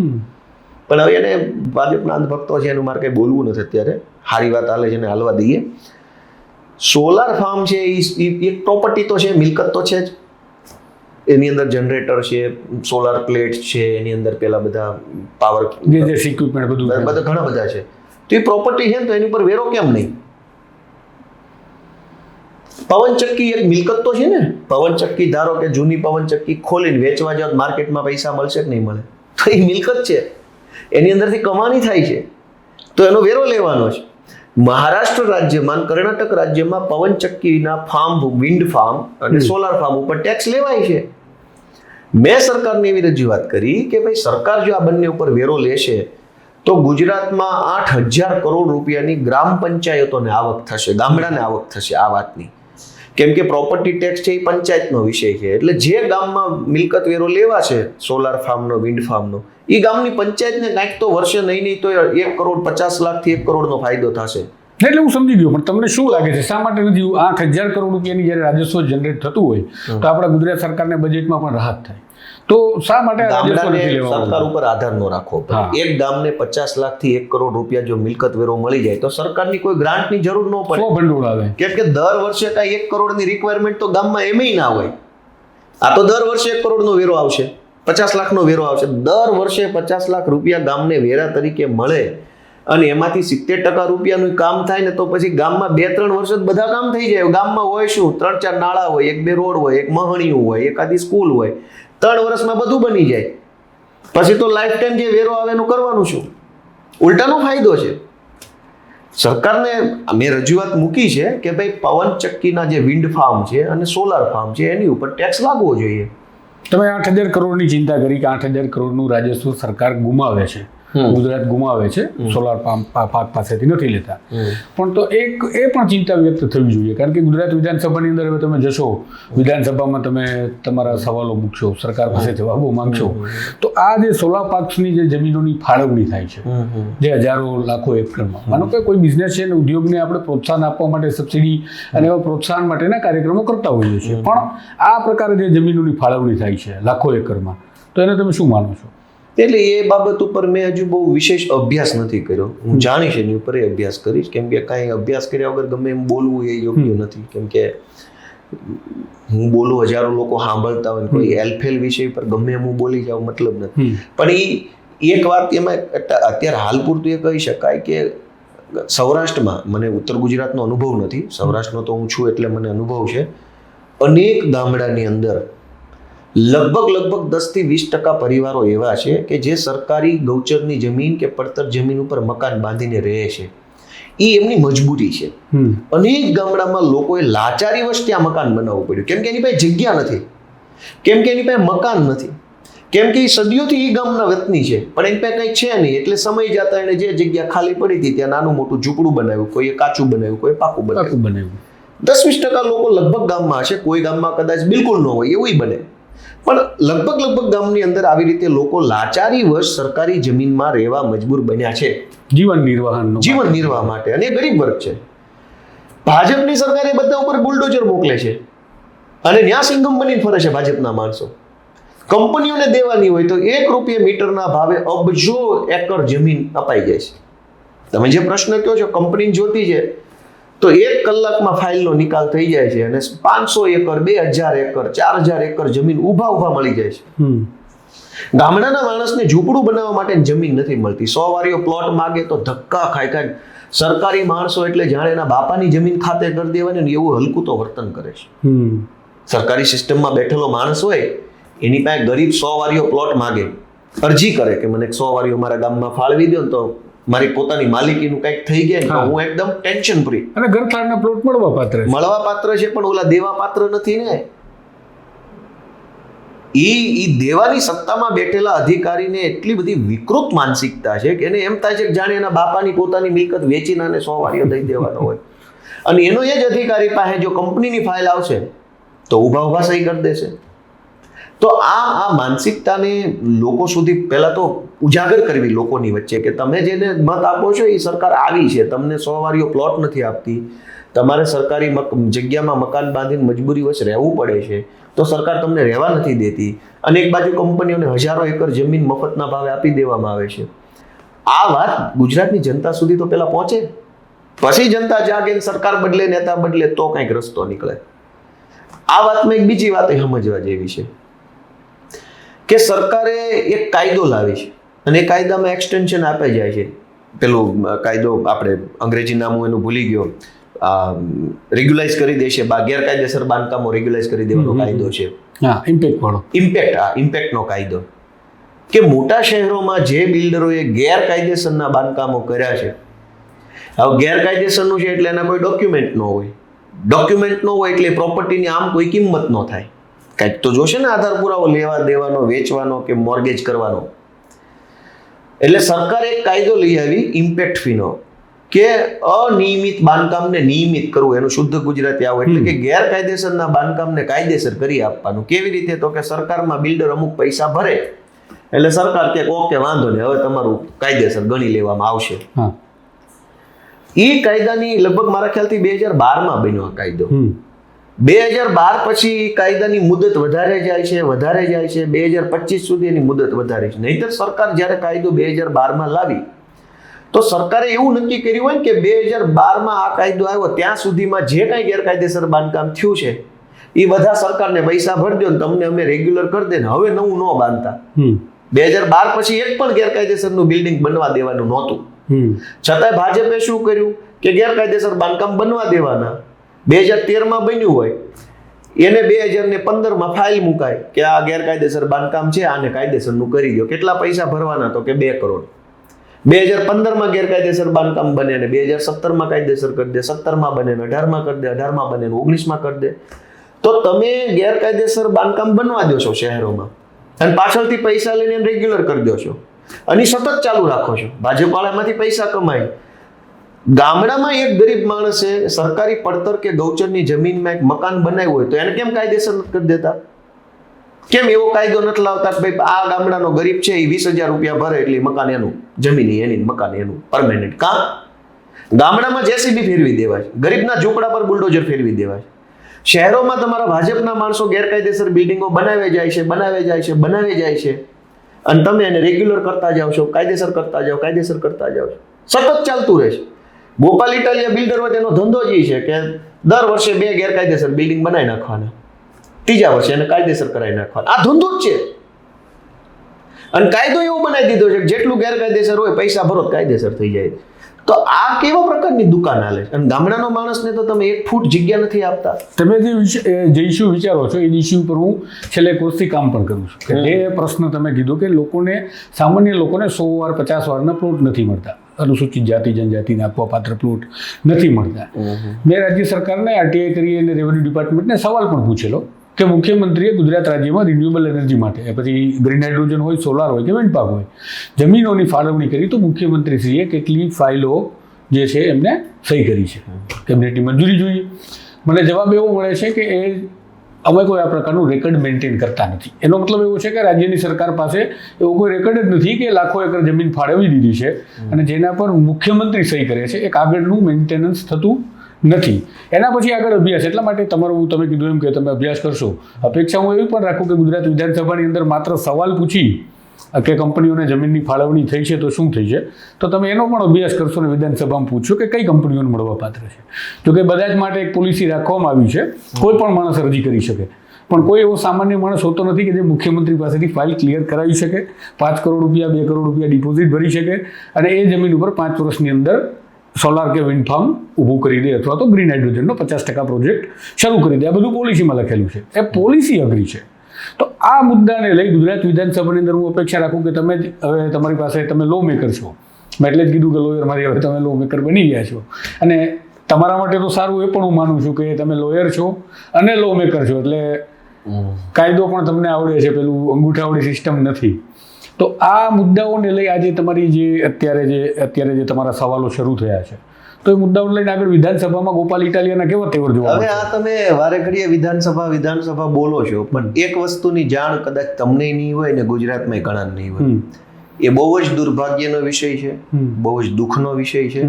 પણ હવે એને ભાજપના અંધભક્તો છે, એનું મારે કંઈ બોલવું નથી અત્યારે. સારી વાત હાલે છે, એને હાલવા દઈએ. સોલાર ફાર્મ છે એ એક પ્રોપર્ટી તો છે, મિલકત તો છે જ. એની અંદર જનરેટર છે, સોલાર પ્લેટ છે, એની અંદર પેલા બધા પાવર ઇક્વિપમેન્ટ બધા ઘણા બધા છે. તો એ પ્રોપર્ટી છે ને, તો એની ઉપર વેરો કેમ નહીં? પવનચક્કી એક મિલકત તો છે ને. પવનચક્કી ધારો કે જૂની પવનચક્કી ખોલીને વેચવા જાવ માર્કેટમાં પૈસા મળશે કે નહીં મળે? તો એ મિલકત છે, એની અંદરથી કમાણી થાય છે, તો એનો વેરો લેવાનો છે. મહારાષ્ટ્ર રાજ્યમાં અને કર્ણાટક રાજ્યમાં પવનચક્કીના ફાર્મ, વિન્ડ ફાર્મ અને સોલાર ફાર્મ ઉપર ટેક્સ લેવાય છે. મેં સરકારને એવી રજૂઆત કરી કે ભાઈ સરકાર જો આ બંને ઉપર વેરો લેશે તો ગુજરાતમાં 8,000 કરોડ રૂપિયાની ગ્રામ પંચાયતોને આવક થશે, ગામડાને આવક થશે આ વાતની. કેમ કે પ્રોપર્ટી ટેક્સ છે એ પંચાયતનો વિષય છે. એટલે જે ગામમાં મિલકત વેરો લેવાશે સોલાર ફાર્મનો, વિન્ડ ફાર્મનો, એ ગામની પંચાયતને કાંઈક તો વર્ષે નહીં તો 1,50,00,000 થી 1 કરોડનો ફાયદો થશે. એટલે હું સમજી ગયો, પણ તમને શું લાગે છે શા માટે નથી 8,000 કરોડ રૂપિયાની જ્યારે રાજસ્વ જનરેટ થતું હોય તો આપણા ગુજરાત સરકારને બજેટમાં પણ રાહત થાય, તો શા માટે રાજસ્વ નથી લેવામાં સરકાર ઉપર આધાર ન રાખવો પડે? એક ગામને 50,00,000 થી 1 કરોડ રૂપિયા જો મિલકત વેરો મળી જાય તો સરકારની કોઈ ગ્રાન્ટની જરૂર ન પડે. ભંડોળ આવે, કેમ કે દર વર્ષે કાંઈ 1 કરોડની રિક્વાયરમેન્ટ તો ગામમાં એમેય ના હોય. આ તો દર વર્ષે 1 કરોડનો વેરો આવશે, 50,00,000નો વેરો આવશે. દર વર્ષે 50,00,000 રૂપિયા ગામને વેરા તરીકે મળે અને એમાંથી 70% રૂપિયાનું કામ થાય ને તો પછી ગામમાં 2-3 વર્ષ જ બધા કામ થઈ જાય. ગામમાં હોય શું, 3-4 નાળા હોય, 1-2 રોડ હોય, એક મહણિયું હોય, એકાદી સ્કૂલ હોય, 3 વર્ષમાં બધું બની જાય. પછી તો લાઈફ ટાઈમ જે વેરો આવે એનું કરવાનું શું? ઉલટાનો ફાયદો છે. સરકારને મેં રજૂઆત મૂકી છે કે ભાઈ પવનચક્કીના જે વિન્ડ ફાર્મ છે અને સોલાર ફાર્મ છે એની ઉપર ટેક્સ લાગવો જોઈએ. તમે 8,000 કરોડની ચિંતા કરી કે 8,000 કરોડનું રાજસ્વ સરકાર ગુમાવે છે, ગુજરાત ગુમાવે છે, સોલાર પાક પાસેથી નથી લેતા. પણ તો એ પણ ચિંતા વ્યક્ત થવી જોઈએ, કારણ કે ગુજરાત વિધાનસભાની અંદર હવે તમે જશો, વિધાનસભામાં તમે તમારા સવાલો મૂકશો, સરકાર પાસે જવાબો માંગશો, તો આ જે સોલાર પાર્ક્સની જે જમીનોની ફાળવણી થાય છે જે હજારો લાખો એકરમાં, માનો કે કોઈ બિઝનેસ છે ને ઉદ્યોગને આપણે પ્રોત્સાહન આપવા માટે સબસિડી અને એવા પ્રોત્સાહન માટેના કાર્યક્રમો કરતા હોઈએ છીએ, પણ આ પ્રકારે જે જમીનોની ફાળવણી થાય છે લાખો એકરમાં, તો એને તમે શું માનો છો? એટલે એ બાબત ઉપર મેં હજુ બહુ વિશેષ અભ્યાસ નથી કર્યો. હું જાણીશ એની ઉપર અભ્યાસ કરીશ, કેમ કે કાંઈ અભ્યાસ કર્યા વગર ગમે એમ બોલવું એ યોગ્ય નથી. કેમ કે હું બોલું, હજારો લોકો સાંભળતા હોય, કોઈ એલફેલ વિષય પર ગમે એમ હું બોલી જાઉં મતલબ નથી. પણ એ એક વાત એમાં અત્યારે હાલ પૂરતું એ કહી શકાય કે સૌરાષ્ટ્રમાં, મને ઉત્તર ગુજરાતનો અનુભવ નથી, સૌરાષ્ટ્રનો તો હું છું એટલે મને અનુભવ છે, અનેક ગામડાની અંદર લગભગ 10 થી 20% પરિવારો એવા છે કે જે સરકારી ગૌચરની જમીન કે પડતર જમીન ઉપર મકાન બાંધીને રહે છે. એ એમની મજબૂરી છે. અનેક ગામડામાં લોકોએ લાચારીવશ ત્યાં મકાન બનાવવું પડ્યું, કેમ કે એની પાસે જગ્યા નથી, કેમ કે એની પાસે મકાન નથી, કેમ કે એ સદીઓથી એ ગામના વતની છે પણ એની પાસે કંઈ છે નહીં. એટલે સમય જતા એને જે જગ્યા ખાલી પડી હતી ત્યાં નાનું મોટું ઝૂંપડું બનાવ્યું, કોઈએ કાચું બનાવ્યું, કોઈ પાકું બનાવ્યું. 10-20% લોકો લગભગ ગામમાં હશે, કોઈ ગામમાં કદાચ બિલકુલ ન હોય, એવું બને. પણ લગભગ ગામની અંદર આવી રીતે લોકો લાચારીવશ સરકારી જમીનમાં રહેવા મજબૂર બન્યા છે જીવન નિર્વાહ માટે, અને ગરીબ વર્ગ છે. ભાજપની સરકારે બધા ઉપર બુલડોઝર મોકલે છે અને ન્યા સિંઘમ બનીને ફરે છે ભાજપના માણસો. કંપનીઓને દેવાની હોય તો ₹1 મીટરના ભાવે અબજો એકર જમીન અપાઈ જાય છે. તમે જે પ્રશ્ન કહો છો, કંપની જોતી છે તો 1 કલાકમાં ફાઇલનો નિકાલ થઈ જાય છે અને 500 એકર, 2,000 એકર, 4,000 એકર જમીન ઊભા મળી જાય છે. ગામડાના માણસને ઝૂંપડું બનાવવા માટે જમીન નથી મળતી. 100 વારીઓ પ્લોટ માગે તો ધક્કા ખાય. સરકારી માણસો એટલે જાણે એના બાપાની જમીન ખાતે કરી દેવાની ને એવું હલકું તો વર્તન કરે છે. સરકારી સિસ્ટમમાં બેઠેલો માણસ હોય એની પાસે ગરીબ 100 વારીઓ પ્લોટ માગે, અરજી કરે કે મને 100 વારીઓ મારા ગામમાં ફાળવી દો, તો મારી પોતાની માલિકીનું કંઈક થઈ ગયા તો હું એકદમ ટેન્શન ફ્રી. અને ઘરખાડના પ્લોટ મળવા પાત્ર છે પણ ઓલા દેવા પાત્ર નથી ને. ઈ દેવાની સત્તામાં બેઠેલા અધિકારીને એટલી બધી વિકૃત માનસિકતા છે કે એને એમ થાય છે કે જાણે એના બાપાની પોતાની મિલકત વેચીને 100 વારીઓ દઈ દેવાનો હોય. અને એનો એ જ અધિકારી પાસે જો કંપનીની ફાઇલ આવશે તો ઊભા સહી કરી દેશે. તો આ માનસિકતાને લોકો સુધી પહેલા તો ઉજાગર કરવી લોકોની વચ્ચે કે તમે જેને મત આપો છો એ સરકાર આવી છે, તમને 100 વારીઓ પ્લોટ નથી આપતી, તમારે સરકારી જગ્યામાં મકાન બાંધીને મજબૂરી વચ્ચે રહેવું પડે છે, તો સરકાર તમને રહેવા નથી દેતી. અને એક બાજુ કંપનીઓને હજારો એકર જમીન મફતના ભાવે આપી દેવામાં આવે છે. આ વાત ગુજરાતની જનતા સુધી તો પહેલા પહોંચે, પછી જનતા જાગે, સરકાર બદલે, નેતા બદલે તો કંઈક રસ્તો નીકળે. આ વાતમાં એક બીજી વાત સમજવા જેવી છે કે સરકારે એક કાયદો લાવી છે અને એ કાયદામાં એક્સટેન્શન આપે જાય છે. પેલું કાયદો આપણે અંગ્રેજી નામ એનું ભૂલી ગયો, રેગ્યુલાઇઝ કરી દેશે, ગેરકાયદેસર બાંધકામો રેગ્યુલાઇઝ કરી દેવાનો કાયદો છે. ઇમ્પેક્ટનો કાયદો, કે મોટા શહેરોમાં જે બિલ્ડરોએ ગેરકાયદેસરના બાંધકામો કર્યા છે હવે ગેરકાયદેસરનું છે એટલે એના કોઈ ડોક્યુમેન્ટ ન હોય, ડોક્યુમેન્ટ ન હોય એટલે પ્રોપર્ટીની આમ કોઈ કિંમત ન થાય. કાંઈક તો જોશે ને આધાર પુરાવો લેવા દેવાનો, વેચવાનો કે મોર્ગેજ કરવાનો. એટલે સરકારે એક કાયદો લઈ આવી ઇમ્પેક્ટ ફીનો, કે અનિયમિત બાંધકામને નિયમિત કરવું. એનું શુદ્ધ ગુજરાતી આવું એટલે કે ગેરકાયદેસરના બાંધકામને કાયદેસર કરી આપવાનું. કેવી રીતે? તો કે સરકારમાં બિલ્ડર અમુક પૈસા ભરે એટલે સરકાર કે ઓકે વાંધો નહીં, હવે તમારું કાયદેસર ગણી લેવામાં આવશે. એ કાયદાની લગભગ મારા ખ્યાલથી 2012માં બન્યો આ કાયદો. 2012 પછી કાયદાની મુદત વધારે જાય છે, વધારે જાય છે. 2025 સુધી એની મુદત વધારે છે. નહીંતર સરકાર જ્યારે કાયદો 2012માં લાવી તો સરકારે એવું નક્કી કર્યું હોય કે 2012માં આ કાયદો આવ્યો ત્યાં સુધીમાં જે કાંઈ ગેરકાયદેસર બાંધકામ થયું છે એ બધા સરકારને પૈસા ભરી દો ને તમને અમે રેગ્યુલર કરી દે ને, હવે નવું ન બાંધતા. 2012 પછી એક પણ ગેરકાયદેસરનું બિલ્ડિંગ બનવા દેવાનું નહોતું. છતાંય ભાજપે શું કર્યું કે ગેરકાયદેસર બાંધકામ બનવા દેવાના. 2013માં બન્યું હોય એને 2015માં ફાઇલ મુકાય કે આ ગેરકાયદેસર બાંધકામ છે, આને કાયદેસરનું કરી દો. કેટલા પૈસા ભરવાના? તો કે 2 કરોડ. 2015માં ગેરકાયદેસર બાંધકામ બને ને 2017માં કાયદેસર કરી દે, 17માં બને ને 18માં કરી દે, 18માં બને ને 19માં કરી દે. તો તમે ગેરકાયદેસર બાંધકામ બનવા દો છો શહેરોમાં અને પાછળથી પૈસા લઈને રેગ્યુલર કરી દો છો અને સતત ચાલુ રાખો છો. ભાજપવાળામાંથી પૈસા કમાય. ગામડામાં એક ગરીબ માણસે સરકારી પડતર કે ગૌચરની જમીનમાં એક મકાન બનાવ્યું હોય તો એને કેમ કાયદેસર નથી કરી દેતા? કેમ એવો કાયદો નથી લાવતા કે ભાઈ આ ગામડાનો ગરીબ છે એ 20,000 રૂપિયા ભરે એટલે મકાન એનું, જમીન એની, મકાન એનું પરમેનન્ટ? કાં ગામડામાં જેસીબી ફેરવી દેવાય, ગરીબના ઝૂંપડા પર બુલડોઝર ફેરવી દેવાય. શહેરોમાં તમારા ભાજપના માણસો ગેરકાયદેસર બિલ્ડિંગો બનાવે જાય છે, બનાવે જાય છે, બનાવે જાય છે અને તમે એને રેગ્યુલર કરતા જાઓ છો, કાયદેસર કરતા જાઓ, કાયદેસર કરતા જાઓ છો. સતત ચાલતું રહે છે. ગોપાલ ઇટાલિયા બિલ્ડર હોય તેનો ધંધો જ છે કે દર વર્ષે 2 ગેરકાયદેસર બિલ્ડિંગ બનાવી નાખવાના, ત્રીજા વર્ષે એને કાયદેસર કરાવી નાખવાના. આ ધંધો જ છે. અને કાયદો એવો બનાવી દીધો છે કે જેટલું ગેરકાયદેસર હોય પૈસા ભરો કાયદેસર થઈ જાય. તો આ કેવા પ્રકારની દુકાન હાલે છે? અને ગામડાનો માણસને તો તમે 1 ફૂટ જગ્યા નથી આપતા. તમે જે ઇસ્યુ વિચારો છો એ ઇસ્યુ પર હું છેલ્લે એક વર્ષથી કામ પણ કરું છું કે જે પ્રશ્ન તમે કીધું કે લોકોને, સામાન્ય લોકોને 100 વાર 50 વારના પ્લોટ નથી મળતા, અનુસૂચિત જાતિ જનજાતિને આપવા પાત્ર પ્લોટ નથી મળતા. મેં રાજ્ય સરકારને આરટીઆઈ કરી અને રેવન્યુ ડિપાર્ટમેન્ટને સવાલ પણ પૂછેલો કે મુખ્યમંત્રીએ ગુજરાત રાજ્યમાં રિન્યુએબલ એનર્જી માટે, પછી ગ્રીન હાઇડ્રોજન હોય, સોલાર હોય કે વિન્ડ પાર્ક હોય, જમીનોની ફાળવણી કરી તો મુખ્યમંત્રીશ્રીએ કેટલી ફાઇલો જે છે એમને સહી કરી છે, કેબિનેટની મંજૂરી જોઈએ. મને જવાબ એવો મળે છે કે એ અમે કોઈ આ પ્રકારનું રેકર્ડ મેન્ટેન કરતા નથી. એનો મતલબ એવો છે કે રાજ્યની સરકાર પાસે એવો કોઈ રેકર્ડ જ નથી કે લાખો એકર જમીન ફાળવી દીધી છે અને જેના પર મુખ્યમંત્રી સહી કરે છે. એક આગળનું મેન્ટેનન્સ થતું નથી. એના પછી આગળ અભ્યાસ. એટલા માટે તમારું, તમે કીધું એમ કે તમે અભ્યાસ કરશો. અપેક્ષા હું એવી પણ રાખું કે ગુજરાત વિધાનસભાની અંદર માત્ર સવાલ પૂછી કે કંપનીઓને જમીનની ફાળવણી થઈ છે તો શું થઈ છે, તો તમે એનો પણ અભ્યાસ કરશો અને વિધાનસભામાં પૂછશો કે કઈ કંપનીઓને મળવા પાત્ર છે. જો કે બધા જ માટે એક પોલિસી રાખવામાં આવી છે, કોઈ પણ માણસ અરજી કરી શકે, પણ કોઈ એવો સામાન્ય માણસ હોતો નથી કે જે મુખ્યમંત્રી પાસેથી ફાઇલ ક્લિયર કરાવી શકે, 5 કરોડ રૂપિયા 2 કરોડ રૂપિયા ડિપોઝિટ ભરી શકે અને એ જમીન ઉપર 5 વર્ષની અંદર સોલાર કે વિન્ડ ફાર્મ ઊભું કરી દે અથવા તો ગ્રીન હાઇડ્રોજનનો 50% પ્રોજેક્ટ શરૂ કરી દે. આ બધું પોલિસીમાં લખેલું છે, એ પોલિસી અઘરી છે. તો આ મુદ્દાને લઈ ગુજરાત વિધાનસભાની અંદર હું અપેક્ષા રાખું કે તમે હવે તમારી પાસે, તમે લો મેકર છો, મેં એટલે જ કીધું કે લોયરમાંથી હવે તમે લો મેકર બની ગયા છો અને તમારા માટે તો સારું એ પણ હું માનું છું કે તમે લોયર છો અને લો મેકર છો એટલે કાયદો પણ તમને આવડે છે, પેલું અંગૂઠાવાળી સિસ્ટમ નથી. તો આ મુદ્દાઓને લઈ આજે તમારી જે અત્યારે જે તમારા સવાલો શરૂ થયા છે તો એ મુદ્દાઓને લઈને આગળ વિધાનસભામાં ગોપાલ ઇટાલિયાના કેવા તેવર જોવા હવે આ તમે વારે ઘડીએ વિધાનસભા બોલો છો, પણ એક વસ્તુની જાણ કદાચ તમને નહીં હોય ને ગુજરાતમાં ઘણા નહીં હોય. એ બહુ જ દુર્ભાગ્યનો વિષય છે, બહુ જ દુઃખનો વિષય છે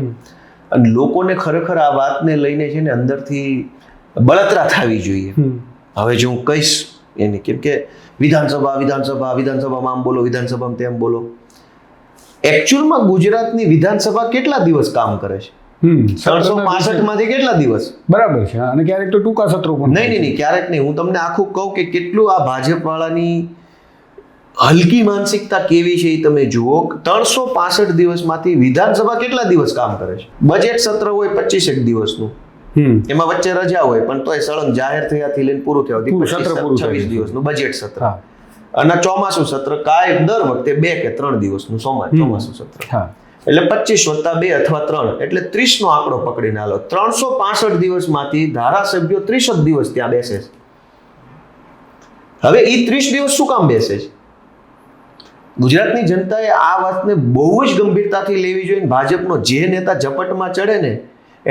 અને લોકોને ખરેખર આ વાતને લઈને છે ને અંદરથી બળતરા થવી જોઈએ. હવે જો હું કહીશ એની, કેમ કે વિધાનસભામાં આમ બોલો, વિધાનસભામાં તેમ બોલો. એકચ્યુઅલમાં ગુજરાતની વિધાનસભા કેટલા દિવસ કામ કરે છે? 365 માંથી કેટલા દિવસ? બરાબર છે. અને ક્યારેક તો ટૂંકા સત્રો પણ નહીં, ક્યારેક નહીં. હું તમને આખું કહું કે કેટલું આ ભાજપ વાળાની હલકી માનસિકતા કેવી છે એ તમે જુઓ. 365 દિવસમાંથી વિધાનસભા કેટલા દિવસ કામ કરે છે? બજેટ સત્ર હોય 25 દિવસનું, એમાં વચ્ચે રજા હોય પણ તોય સળંગ જાહેર થયાથી લઈને પૂરું થયા 26 દિવસનું બજેટ સત્ર. અને ચોમાસું સત્ર કાયમ દર વખતે 2 કે 3 દિવસનું ચોમાસું સત્ર. એટલે 25 + 2 અથવા 3 એટલે 30 નો આંકડો પકડીને હાલો. 365 દિવસમાંથી ધારાસભ્યો 30 જ દિવસ ત્યાં બેસે છે. હવે એ 30 દિવસ શું કામ બેસે છે? ગુજરાતની જનતાએ આ વાતને બહુ જ ગંભીરતાથી લેવી જોઈએ. ભાજપનો જે નેતા ઝપટમાં ચડે ને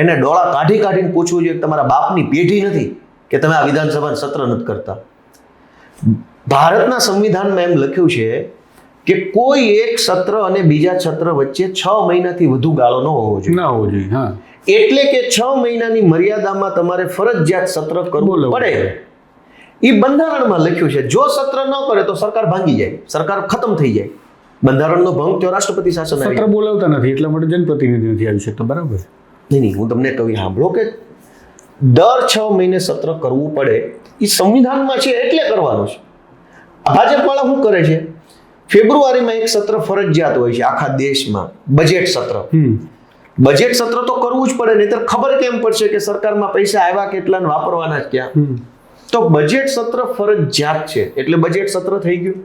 એને ડોળા કાઢીને પૂછવું જોઈએ કે તમારા બાપની પેઢી નથી કે તમે આ વિધાનસભાનું સત્ર નથી કરતા. ભારતના સંવિધાનમાં એમ લખ્યું છે કે કોઈ એક સત્ર અને બીજા સત્ર વચ્ચે 6 મહિનાથી વધુ ગાળો ન હોવો જોઈએ. હા. એટલે કે 6 મહિનાની મર્યાદામાં તમારે ફરજિયાત સત્ર કરવું પડે. એ બંધારણમાં લખ્યું છે. જો સત્ર ન કરે તો સરકાર ભાંગી જાય, સરકાર ખતમ થઈ જાય. બંધારણનો ભંગ થયો, રાષ્ટ્રપતિ શાસન આવી સત્ર બોલાવતા નથી એટલા માટે જનપ્રતિનિધિ નથી આવી શકતો. બરાબર? નહીં, હું તમને કહું સાંભળો કે દર 6 મહિને સત્ર કરવું પડે એ સંવિધાનમાં છે એટલે કરવાનું છે. ભાજપવાળા શું કરે છે? ફેબ્રુઆરીમાં એક સત્ર ફરજિયાત હોય છે આખા દેશમાં, બજેટ સત્ર. બજેટ સત્ર તો કરવું જ પડે, નહીંતર ખબર કેમ પડશે કે સરકારમાં પૈસા આવ્યા કેટલા ને વાપરવાના જ ક્યાં? તો બજેટ સત્ર ફરજિયાત છે એટલે બજેટ સત્ર થઈ ગયું.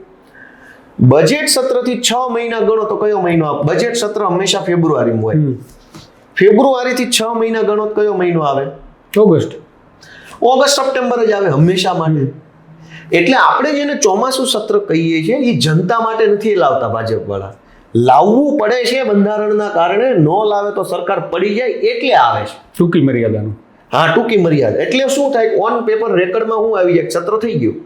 બજેટ સત્રથી 6 મહિના ગણો તો કયો મહિનો આવે? બજેટ સત્ર હંમેશા ફેબ્રુઆરીમાં હોય. ફેબ્રુઆરીથી 6 મહિના ગણો તો કયો મહિનો આવે? ઓગસ્ટ, સપ્ટેમ્બર જ આવે હંમેશા માટે. એટલે આપણે જેને ચોમાસું સત્ર કહીએ છીએ એ જનતા માટે નથી લાવતા ભાજપવાળા. લાવવું પડે છે બંધારણના કારણે. ન લાવે તો સરકાર પડી જાય એટલે આવે છે. ટૂંકી મર્યાદાનું. હા, ટૂંકી મર્યાદા. એટલે શું થાય? ઓન પેપર રેકર્ડમાં શું આવી જાય? સત્ર થઈ ગયું.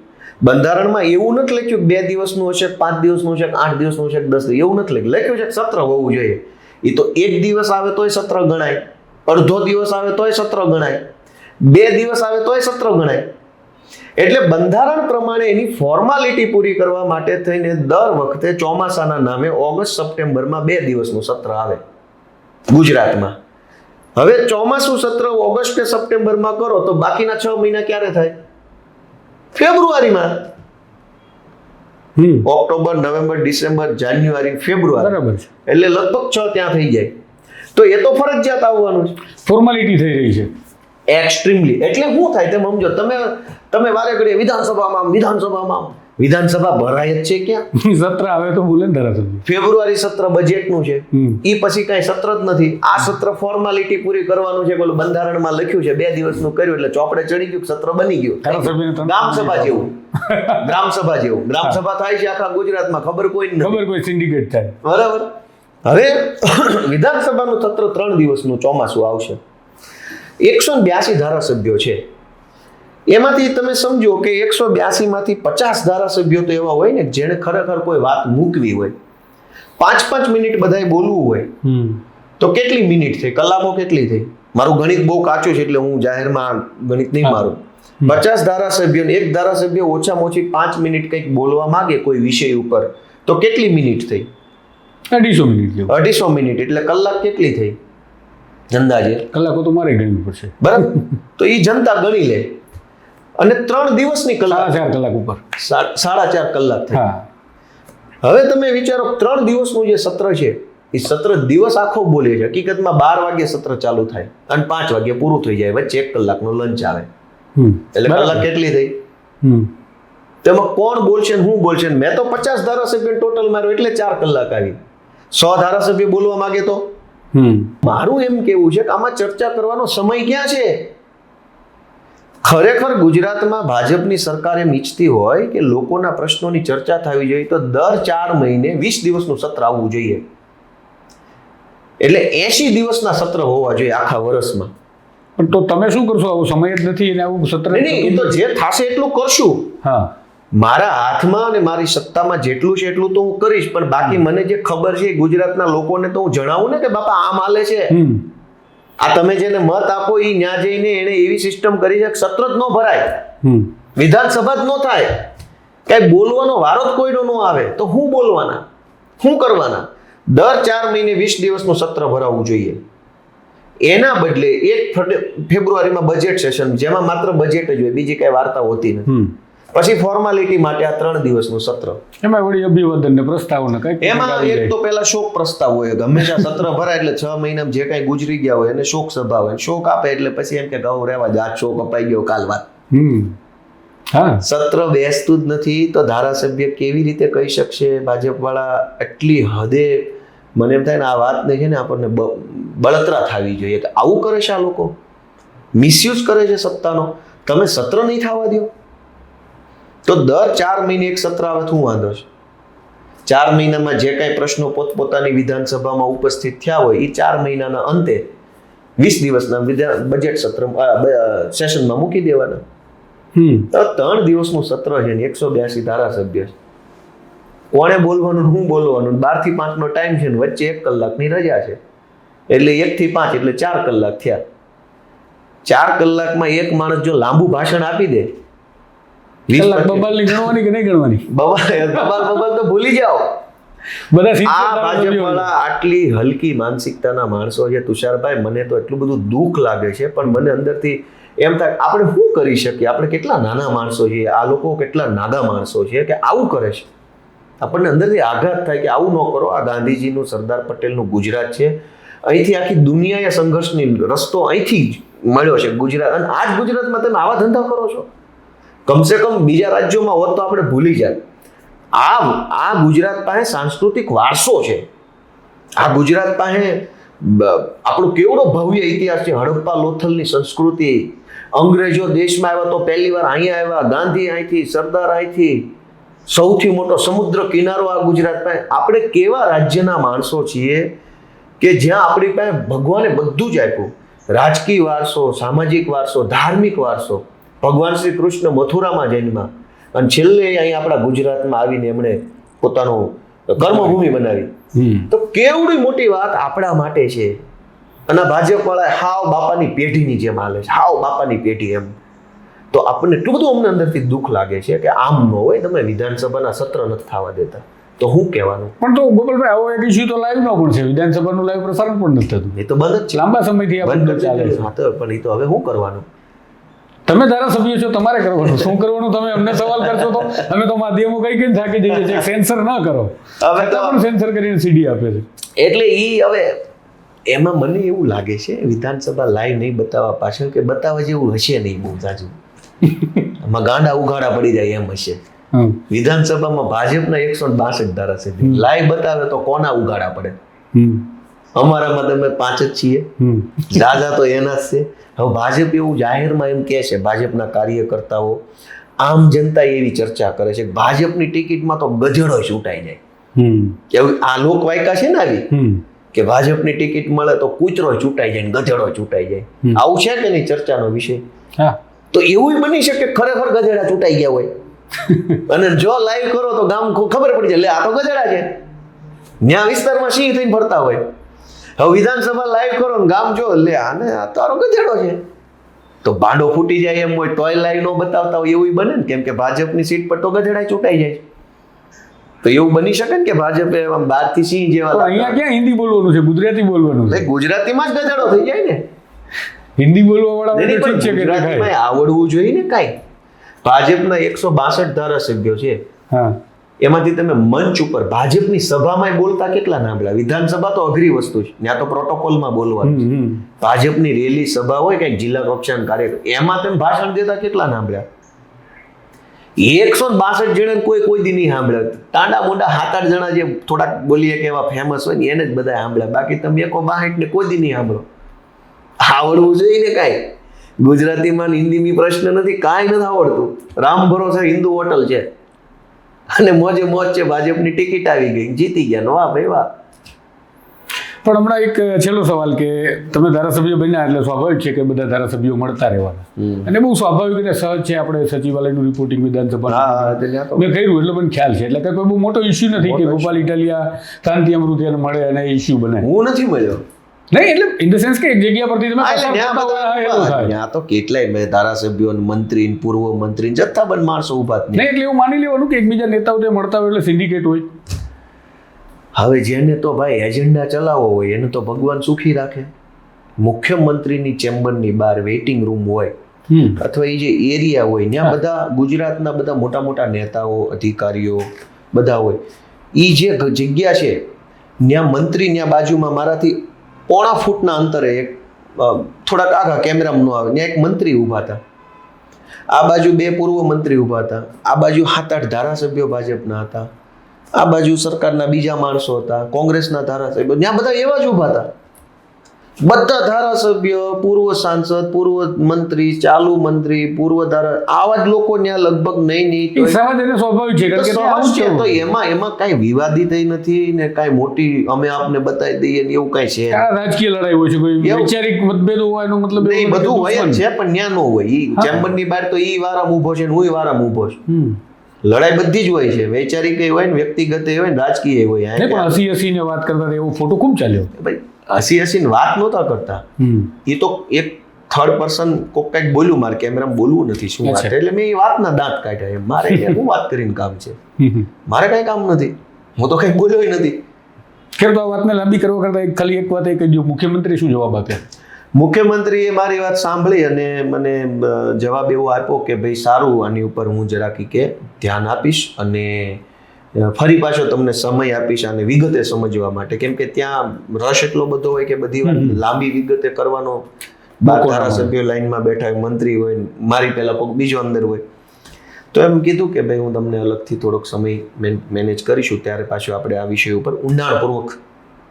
બંધારણમાં એવું નથી લખ્યું 2 દિવસનું હશે, 5 દિવસનું હશે, 8 દિવસનું હશે, 10 દિવસ, એવું નથી લખ્યું છે સત્ર હોવું જોઈએ. એ તો 1 દિવસ આવે તોય સત્ર ગણાય, અડધો દિવસ આવે તોય સત્ર ગણાય, 2 દિવસ આવે તોય સત્ર ગણાય. એટલે બંધારણ પ્રમાણે એની ફોર્માલિટી પૂરી કરવા માટે થઈને દર વખતે ચોમાસાના નામે ઓગસ્ટ સપ્ટેમ્બરમાં 2 દિવસનું સત્ર આવે ગુજરાતમાં. હવે ચોમાસું સત્ર ઓગસ્ટ કે સપ્ટેમ્બરમાં કરો તો બાકીના 6 મહિના ક્યારે થાય? ફેબ્રુઆરીમાં. ઓક્ટોબર, નવેમ્બર, ડિસેમ્બર, જાન્યુઆરી, ફેબ્રુઆરી. બરાબર છે. એટલે લગભગ 6 ત્યાં થઈ જાય. તો એ તો ફરજિયાત આવવાનું છે. ફોર્માલિટી થઈ રહી છે એક્સ્ટ્રીમલી. એટલે શું થાય તેમ સમજો. તમે વારે ઘડીએ વિધાનસભા ભરાય જ છે ક્યાં? સત્ર આવે તો બોલે ને ધારાસભ્ય. ફેબ્રુઆરી સત્ર બજેટનું છે, એ પછી કઈ સત્ર જ નથી. આ સત્ર ફોર્માલિટી પૂરી કરવાનું છે. પેલું બંધારણમાં લખ્યું છે 2 દિવસનું કર્યું એટલે ચોપડે ચડી ગયું, સત્ર બની ગયું. ગ્રામસભા જેવું. ગ્રામસભા થાય છે આખા ગુજરાતમાં, ખબર કોઈ નથી. ખબર કોઈ સિન્ડિકેટ થાય. બરાબર. હવે વિધાનસભાનું સત્ર 3 દિવસનું ચોમાસું આવશે. 182 ધારાસભ્યો છે. એમાંથી તમે સમજો કે 182 માંથી 50 ધારાસભ્યો તો એવા હોય ને જેને ખરેખર કોઈ વાત મૂકવી હોય. 5-5 મિનિટ બધાય બોલવું હોય તો કેટલી મિનિટ થઈ? કલાકો કેટલી થઈ? મારું ગણિત બહુ કાચું છે એટલે હું જાહેરમાં ગણિત નહીં મારું. 50 ધારાસભ્યોને એક ધારાસભ્ય ઓછામાં ઓછી 5 મિનિટ કંઈક બોલવા માંગે કોઈ વિષય ઉપર તો કેટલી મિનિટ થઈ? 250 મિનિટ. 250 મિનિટ એટલે કલાક કેટલી થઈ અંદાજે? કલાકો તો મારે ગણવી પડશે. બરાબર. તો એ જનતા ગણી લે. અને 3 દિવસની કલાક, 4 કલાક ઉપર 4.5 કલાક થાય. હવે તમે વિચારો 3 દિવસનું જે સત્ર છે એ સત્ર દિવસ આખો બોલે છે. હકીકતમાં 12 વાગે સત્ર ચાલુ થાય અને 5 વાગે પૂરું થઈ જાય, વચ્ચે 1 કલાકનો લંચ આવે. એટલે કલાક કેટલી થઈ? તેમાં કોણ બોલશે ને હું બોલશે? મેં તો 50 ધારાસભ્ય ટોટલ માર્યો એટલે 4 કલાક આવી. 100 ધારાસભ્ય બોલવા માંગે તો મારું એમ કેવું છે કે આમાં ચર્ચા કરવાનો સમય ક્યાં છે? ખરેખર ગુજરાતમાં ભાજપની સરકાર એમ ઈચ્છતી હોય કે લોકોના પ્રશ્નોની ચર્ચા થવી જોઈએ તો દર 4 મહિને 20 દિવસનું સત્ર આવવું જોઈએ. એટલે 80 દિવસના સત્ર હોવા જોઈએ આખા વર્ષમાં. પણ તો તમે શું કરશો? આવું સમય જ નથી અને આવું સત્ર નહીં, તો જે થશે એટલું કરશું. હા, મારા હાથમાં અને મારી સત્તામાં જેટલું છે એટલું તો હું કરીશ, પણ બાકી મને જે ખબર છે ગુજરાતના લોકોને તો હું જણાવું ને કે બાપા આમ હાલે છે. આ તમે જેને મત આપો એ ન્યા જઈને એને એવી સિસ્ટમ કરી છે કે સત્ર જ ન ભરાય, વિધાનસભા જ ન થાય, કઈ બોલવાનો વારો જ કોઈનો ન આવે તો શું બોલવાના, શું કરવાના? દર 4 મહિને 20 દિવસનું સત્ર ભરાવવું જોઈએ. એના બદલે 1 ફેબ્રુઆરીમાં બજેટ સેશન જેમાં માત્ર બજેટ જ હોય, બીજી કઈ વાર્તા હોતી નથી. પછી ફોર્માલિટી માટે આ 3 દિવસનું સત્ર. એમાં વળી અભિવાદન ને પ્રસ્તાવના કઈ એમાં એક તો પહેલા શોક પ્રસ્તાવ હોય. હંમેશા સત્ર ભરાય એટલે 6 મહિનામાં જે કઈ ગુજરી ગયા હોય એને શોક સભા હોય. શોક આપે એટલે પછી એમ કે ગૌ રહેવા દે, આ શોક અપાઈ ગયો કાલ વાત. હા, સત્ર બેસતું જ નથી તો ધારાસભ્ય કેવી રીતે કહી શકશે ભાજપ વાળા એટલી હદે મને એમ થાય ને આ વાતને છે ને આપણને બળતરા થવી જોઈએ કે આવું કરે છે આ લોકો, મિસયુઝ કરે છે સત્તાનો. તમે સત્ર નહીં થવા દો તો દર 4 મહિને એક સત્ર આવે, શું વાંધો છે? 4 મહિનામાં જે કાંઈ પ્રશ્નો પોતપોતાની વિધાનસભામાં ઉપસ્થિત થયા હોય એ 4 મહિનાના અંતે 20 દિવસના બજેટ સત્ર સેશનમાં મૂકી દેવાના. તો 3 દિવસનું સત્ર છે ને 182 ધારાસભ્ય છે. કોણે બોલવાનું, હું બોલવાનું, 12 થી 5 નો ટાઈમ છે ને વચ્ચે 1 કલાકની રજા છે, એટલે 1 થી 5 એટલે 4 કલાક થયા. 4 કલાકમાં એક માણસ જો લાંબુ ભાષણ આપી દે, બબાલની ગણવાની કે નહીં ગણવાની? બબાલ તો ભૂલી જાઓ. બધા આ ભાજપવાળા આટલી હલકી માનસિકતાના માણસો છે તુષારભાઈ, મને તો એટલું બધું દુઃખ લાગે છે, પણ મને અંદરથી એમ થાય આપણે શું કરી શકીએ? આપણે કેટલા નાના માણસો છીએ, આ લોકો કેટલા નાગા માણસો છે કે આવું કરે છે. આપણને અંદરથી આઘાત થાય કે આવું ન કરો. આ ગાંધીજીનું, સરદાર પટેલનું ગુજરાત છે. અહીંથી આખી દુનિયાએ સંઘર્ષની રસ્તો અહીંથી જ મળ્યો છે ગુજરાત, અને આ જ ગુજરાતમાં તમે આવા ધંધા કરો છો. કમસે કમ બીજા રાજ્યોમાં હોત તો આપણે ભૂલી જાય. આ ગુજરાત પાસે સાંસ્કૃતિક વારસો છે. આ ગુજરાત પાસે આપણો કેવડો ભવ્ય ઇતિહાસ છે. હડપ્પા લોથલની સંસ્કૃતિ, અંગ્રેજો દેશમાં આવ્યા તો પહેલી વાર અહીંયા આવ્યા, ગાંધી અહીંથી, સરદાર અહીંથી, સૌથી મોટો સમુદ્ર કિનારો આ ગુજરાત પાસે. આપણે કેવા રાજ્યના માણસો છીએ કે જ્યાં આપણી પાસે ભગવાને બધું જ આપ્યું, રાજકીય વારસો, સામાજિક વારસો, ધાર્મિક વારસો. ભગવાન શ્રી કૃષ્ણ મથુરામાં જન્મ્યા અને છેલ્લે અહીં આપણા ગુજરાતમાં આવીને એમણે પોતાનું કર્મભૂમિ બનાવી. તો કેવડી મોટી વાત આપણા માટે છે. અને ભાજપવાળા હાવ બાપાની પેઢીની જેમ હાલે છે, હાવ બાપાની પેઢી એમ. તો આપણને એટલું બધું અમને અંદરથી દુઃખ લાગે છે કે આમ ન હોય. તમે વિધાનસભાના સત્ર નથી થવા દેતા તો શું કહેવાનું? પણ તો ગોપાલભાઈ આવો એક ઇસ્યુ તો લાઈવ નો પણ છે, વિધાનસભાનું લાઈવ પ્રસારણ પણ નથી થતું. એ તો બંધ જ છે, લાંબા સમયથી આ બંધ ચાલે છે. હા તો પણ એ તો હવે શું કરવાનું? તમે ધારાસભ્ય છો, તમારે કરવાનું. શું કરવાનું? તમે અમને સવાલ કરશો તો અમે તો માધ્યમો કઈ કઈ થાકી જઈએ છીએ. સેન્સર ન કરો, હવે તો પણ સેન્સર કરીને સીડી આપે છે. એટલે હવે એમાં મને એવું લાગે છે વિધાનસભા લાઈવ નહીં બતાવવા પાછળ કે બતાવવા જેવું હશે નહીં બહુ જાજુ. આમાં ગાંડા ઉઘાડા પડી જાય એમ હશે. વિધાનસભામાં ભાજપના 162 ધારાસભ્ય લાઈવ બતાવે તો કોના ઉઘાડા પડે? અમારામાં તમે 5 જ છીએ, દાદા તો એના જ છે. હવે ભાજપ એવું જાહેરમાં એમ કહે છે, ભાજપના કાર્યકર્તાઓ, આમ જનતા એવી ચર્ચા કરે છે કે ભાજપની ટિકિટમાં તો ગધેડો છૂટાઈ જાય. આ લોકવાયકા છે ને આવી કે ભાજપની ટિકિટ મળે તો કૂતરો છૂટાઈ જાય, ગધેડો છૂટાઈ જાય. આવું છે કે નહીં ચર્ચાનો વિષય? તો એવું બની શકે ખરેખર ગધેડા છૂટાઈ ગયા હોય અને જો લાઈવ કરો તો ગામ ખબર પડી જાય, લે આ તો ગધેડા છે. ન્યા વિસ્તારમાં સિંહ થઈને ફરતા હોય. હવે વિધાનસભા લાઈવ કરો ને ગામ જો, લે આને આ તારો ગધેડો છે, તો ભાંડો ફૂટી જાય એમ હોય તોય લાઈવ ન બતાવતા હોય એવું બને ને. કેમ કે ભાજપની સીટ પર તો ગધેડા છૂટાઈ જાય. તો એવું બની શકે ને કે ભાજપે 12 થી સિંહ જેવા. અહીંયા ક્યાં હિન્દી બોલવાનું છે, ગુજરાતી બોલવાનું છે? ગુજરાતીમાં જ ગધેડો થઈ જાય ને. હિન્દી બોલવા વાળા ઠીક છે કે ગુજરાતીમાં આવડવું જોઈએ ને કાંઈ. ભાજપના 162 ધારાસભ્યો છે, એમાંથી તમે મંચ ઉપર ભાજપની સભામાં બોલતા કેટલા સાંભળ્યા? વિધાનસભા તો અઘરી વસ્તુ છે, ત્યાં તો પ્રોટોકોલમાં બોલવાનું. ભાજપની રેલી સભા હોય કે જિલ્લા કક્ષાના કાર્યક્રમ, એમાં તમે ભાષણ દેતા કેટલા સાંભળ્યા? 162 જણા કોઈ દી નહીં સાંભળ્યા. ટાંડા મોટા 7-8 જણા જે થોડાક બોલીએ કે એવા ફેમસ હોય ને એને જ બધા સાંભળ્યા. બાકી તમે 162 ને કોઈ દી નહીં સાંભળો. આવડવું જોઈએ ને કાંઈ. ગુજરાતીમાં હિન્દીમાં પ્રશ્ન નથી, કાંઈ નથી આવડતું. રામ ભરોસે હિન્દુ હોટલ છે અને મોજે મોજ છે. ભાજપની ટિકિટ આવી ગઈ, જીતી ગયા. વાહ ભાઈ વાહ. પણ હમણાં એક છેલ્લો સવાલ કે તમે ધારાસભ્ય બન્યા એટલે સ્વાભાવિક છે કે બધા ધારાસભ્યો મળતા રહેવાના, અને બહુ સ્વાભાવિક અને સહજ છે. આપણે સચિવાલયનું રિપોર્ટિંગ વિધાનસભા મેં કર્યું એટલે મને ખ્યાલ છે. એટલે કે કોઈ બહુ મોટો ઇસ્યુ નથી કે ગોપાલ ઇટાલિયા શાંતિ અમૃતિયાને મળે અને ઇસ્યુ બને. હું નથી મળ્યો નહીં, એટલે ઇન ધ સેન્સ કે એક જગ્યા પરથી તમે ત્યાં તો કેટલાય ધારાસભ્યો, મંત્રી, પૂર્વ મંત્રી, જથ્થાબંધ માણસો ઉભા જ નહીં. એટલે એવું માની લેવાનું કે એકબીજા નેતાઓ જે મળતા હોય એટલે સિન્ડિકેટ હોય. હવે જેને તો ભાઈ એજન્ડા ચલાવવો હોય એને તો ભગવાન સુખી રાખે. મુખ્યમંત્રીની ચેમ્બરની બહાર વેઇટિંગ રૂમ હોય અથવા એ જે એરિયા હોય ત્યાં બધા ગુજરાતના બધા મોટા મોટા નેતાઓ, અધિકારીઓ બધા હોય. એ જે જગ્યા છે ત્યાં મંત્રી, ત્યાં બાજુમાં મારાથી 1.5 ફૂટના અંતરે એક થોડાક આગા કેમેરામાં ન આવે ત્યાં એક મંત્રી ઊભા હતા. આ બાજુ 2 પૂર્વ મંત્રી ઊભા હતા. આ બાજુ 7-8 ધારાસભ્યો ભાજપના હતા. આ બાજુ સરકારના બીજા માણસો હતા, કોંગ્રેસના ધારાસભ્યો, ત્યાં બધા એવા જ ઊભા હતા. બધા ધારાસભ્ય, પૂર્વ સાંસદ, પૂર્વ મંત્રી, ચાલુ મંત્રી, પૂર્વ આવા જ લોકો ત્યાં લગભગ નહીં એ સહજ અને સ્વાભાવિક છે કારણ કે તે આવું છે. તો એમાં કાંઈ વિવાદિત નથી ને કાંઈ મોટી અમે આપને બતાવી દઈએ ને એવું કાંઈ છે. આ રાજકીય લડાઈ હોય છે, કોઈ વૈચારિક મતભેદ હોય એનો મતલબ નહીં, બધું હોય જ છે પણ ત્યાં ન હોય. ઈ ચેમ્બરની બહાર તો ઈ વારામાં ઊભો છે ને હું વારામાં ઊભો છું. લડાઈ બધી જ હોય છે, વૈચારિક હોય ને વ્યક્તિગત હોય ને રાજકીય હોય. પણ હસી ને વાત કરતા એવો ફોટો ખૂબ ચાલ્યો. ભાઈ હસી વાત નહોતા કરતા. એ તો એક થર્ડ પર્સન કોક કંઈક બોલ્યું, મારે કેમેરામાં બોલવું નથી શું વાત, એટલે મેં એ વાતના દાંત કાઢ્યા. મારે હું વાત કરીને કામ છે, મારે કઈ કામ નથી, હું તો કઈ બોલ્યો નથી. ખેર, તો આ વાતને લાંબી કરવા કરતા ખાલી એક વાત એ કહી દો, મુખ્યમંત્રી શું જવાબ આપે? મુખ્યમંત્રીએ મારી વાત સાંભળી અને મને જવાબ એવો આપ્યો કે ભાઈ સારું, આની ઉપર હું જરાક કે ધ્યાન આપીશ અને ફરી પાછો તમને સમય આપીશ આને વિગતે સમજવા માટે, કેમ કે ત્યાં રસ એટલો બધો હોય કે બધી વાત લાંબી વિગતે કરવાનો. 12 ધારાસભ્યો લાઈનમાં બેઠા હોય, મંત્રી હોય, મારી પહેલા કોઈક બીજો અંદર હોય. તો એમ કીધું કે ભાઈ હું તમને અલગથી થોડોક સમય મેનેજ કરીશું, ત્યારે પાછું આપણે આ વિષય ઉપર ઊંડાણપૂર્વક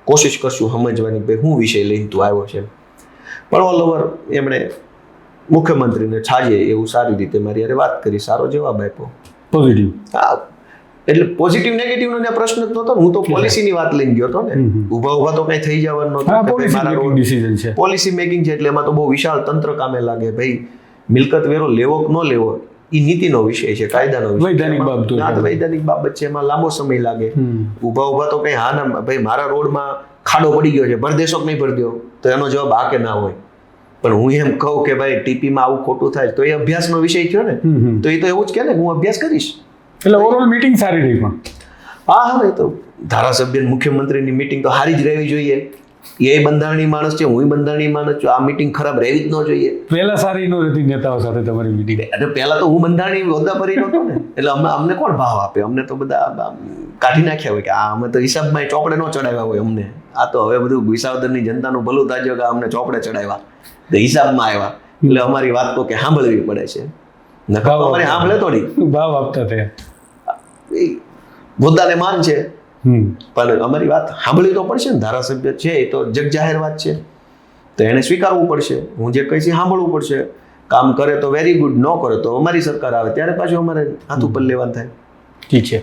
કોશિશ કરશું સમજવાની ભાઈ હું વિષય લઈને તું આવ્યો છે. પણ ઓલ ઓવર એમણે મુખ્યમંત્રીને છાજે એવું સારી રીતે મારી હારે વાત કરી, સારો જવાબ આપ્યો, પોઝિટિવ. હા, એટલે પોઝિટિવ નેગેટિવ નો પ્રશ્ન જ નહોતો. હું તો પોલિસીની વાત લઈને ગયો હતો ને, ઊભા તો કઈ થઈ જવાનું નહોતું. પોલિસી મેકિંગ છે એટલે એમાં તો બહુ વિશાળ તંત્ર કામે લાગે. ભાઈ મિલકત વેરો લેવો કે ન લેવો એ નીતિનો વિષય છે, કાયદાનો વિષય, વૈધાનિક બાબત છે, એમાં લાંબો સમય લાગે. ઊભા તો કઈ હા ના, ભાઈ મારા રોડમાં ખાડો પડી ગયો છે, ભર દેશો કે નહીં ભર દો, તો એનો જવાબ હા કે ના હોય. પણ હું એમ કહું કે ભાઈ ટીપીમાં આવું ખોટું થાય તો એ અભ્યાસનો વિષય થયો ને, તો એ તો એવું જ કે ને હું અભ્યાસ કરીશ. એટલે ઓવરઓલ મીટિંગ સારી રહી. પણ હા, એ તો ધારાસભ્ય મુખ્યમંત્રીની મીટિંગ તો સારી જ રહેવી જોઈએ. એ બંધારણીય માણસ છે, હું બંધારણીય માણસ છું. આ મીટિંગ ખરાબ રહેવી જ ન જોઈએ. પહેલા સારી ન રહેતી નેતાઓ સાથે તમારી મીટિંગ? એટલે પહેલા તો હું બંધારણીય હોદ્દા પર નહોતો ને, એટલે અમને કોણ ભાવ આપે? અમને તો બધા કાઢી નાખ્યા હોય કે આ અમે તો હિસાબમાં ચોપડે ન ચડાવ્યા હોય અમને. આ તો હવે બધું વિસાવદરની જનતાનું ભલું તાજ્યો કે અમને ચોપડે ચડાવ્યા, હિસાબમાં આવ્યા, એટલે અમારી વાત તો કે સાંભળવી પડે છે. નકર અમારે સાંભળે થોડી, ભાવ આપતા થયા. મુદ્દાને માન છે પણ અમારી વાત સાંભળવી તો પડશે ને. ધારાસભ્ય છે એ તો જગ જાહેર વાત છે, તો એને સ્વીકારવું પડશે. હું જે કહીશ સાંભળવું પડશે. કામ કરે તો વેરી ગુડ, ન કરે તો અમારી સરકાર આવે ત્યારે પાછું અમારે હાથ ઉપર લેવાનું થાય. ઠીક છે.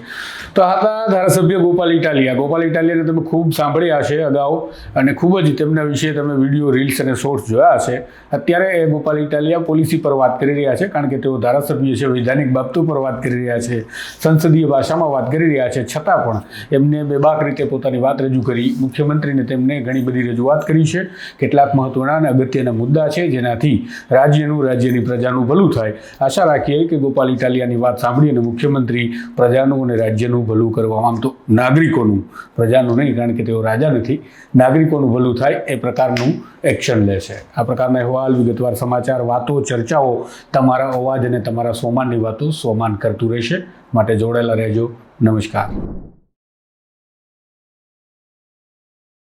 તો આ હતા ધારાસભ્ય ગોપાલ ઇટાલિયા. ગોપાલ ઇટાલિયાને તમે ખૂબ સાંભળ્યા હશે અગાઉ અને ખૂબ જ તેમના વિશે તમે વિડીયો, રીલ્સ અને શોર્ટ્સ જોયા હશે. અત્યારે એ ગોપાલ ઇટાલિયા પોલિસી પર વાત કરી રહ્યા છે, કારણ કે તેઓ ધારાસભ્ય છે, વૈધાનિક બાબતો પર વાત કરી રહ્યા છે, સંસદીય ભાષામાં વાત કરી રહ્યા છે. છતાં પણ એમને બેબાક રીતે પોતાની વાત રજૂ કરી. મુખ્યમંત્રીને તેમને ઘણી બધી રજૂઆત કરી છે. કેટલાક મહત્વના અને અગત્યના મુદ્દા છે જેનાથી રાજ્યની પ્રજાનું ભલું થાય. આશા રાખીએ કે ગોપાલ ઇટાલિયાની વાત સાંભળી અને મુખ્યમંત્રી પ્રજાનું અને રાજ્યનું ભલું કરવા, આમ તો નાગરિકોનું, પ્રજાનું નહીં, કારણ કે તેઓ રાજા નથી, નાગરિકોનું ભલું થાય એ પ્રકારનું એક્શન લેશે. આ પ્રકારના અહેવાલ, વિગતવાર સમાચાર, વાતો, ચર્ચાઓ, તમારા અવાજ અને તમારા સ્વમાનની વાતો સ્વમાન કરતું રહેશે. માટે જોડાયેલા રહેજો. નમસ્કાર.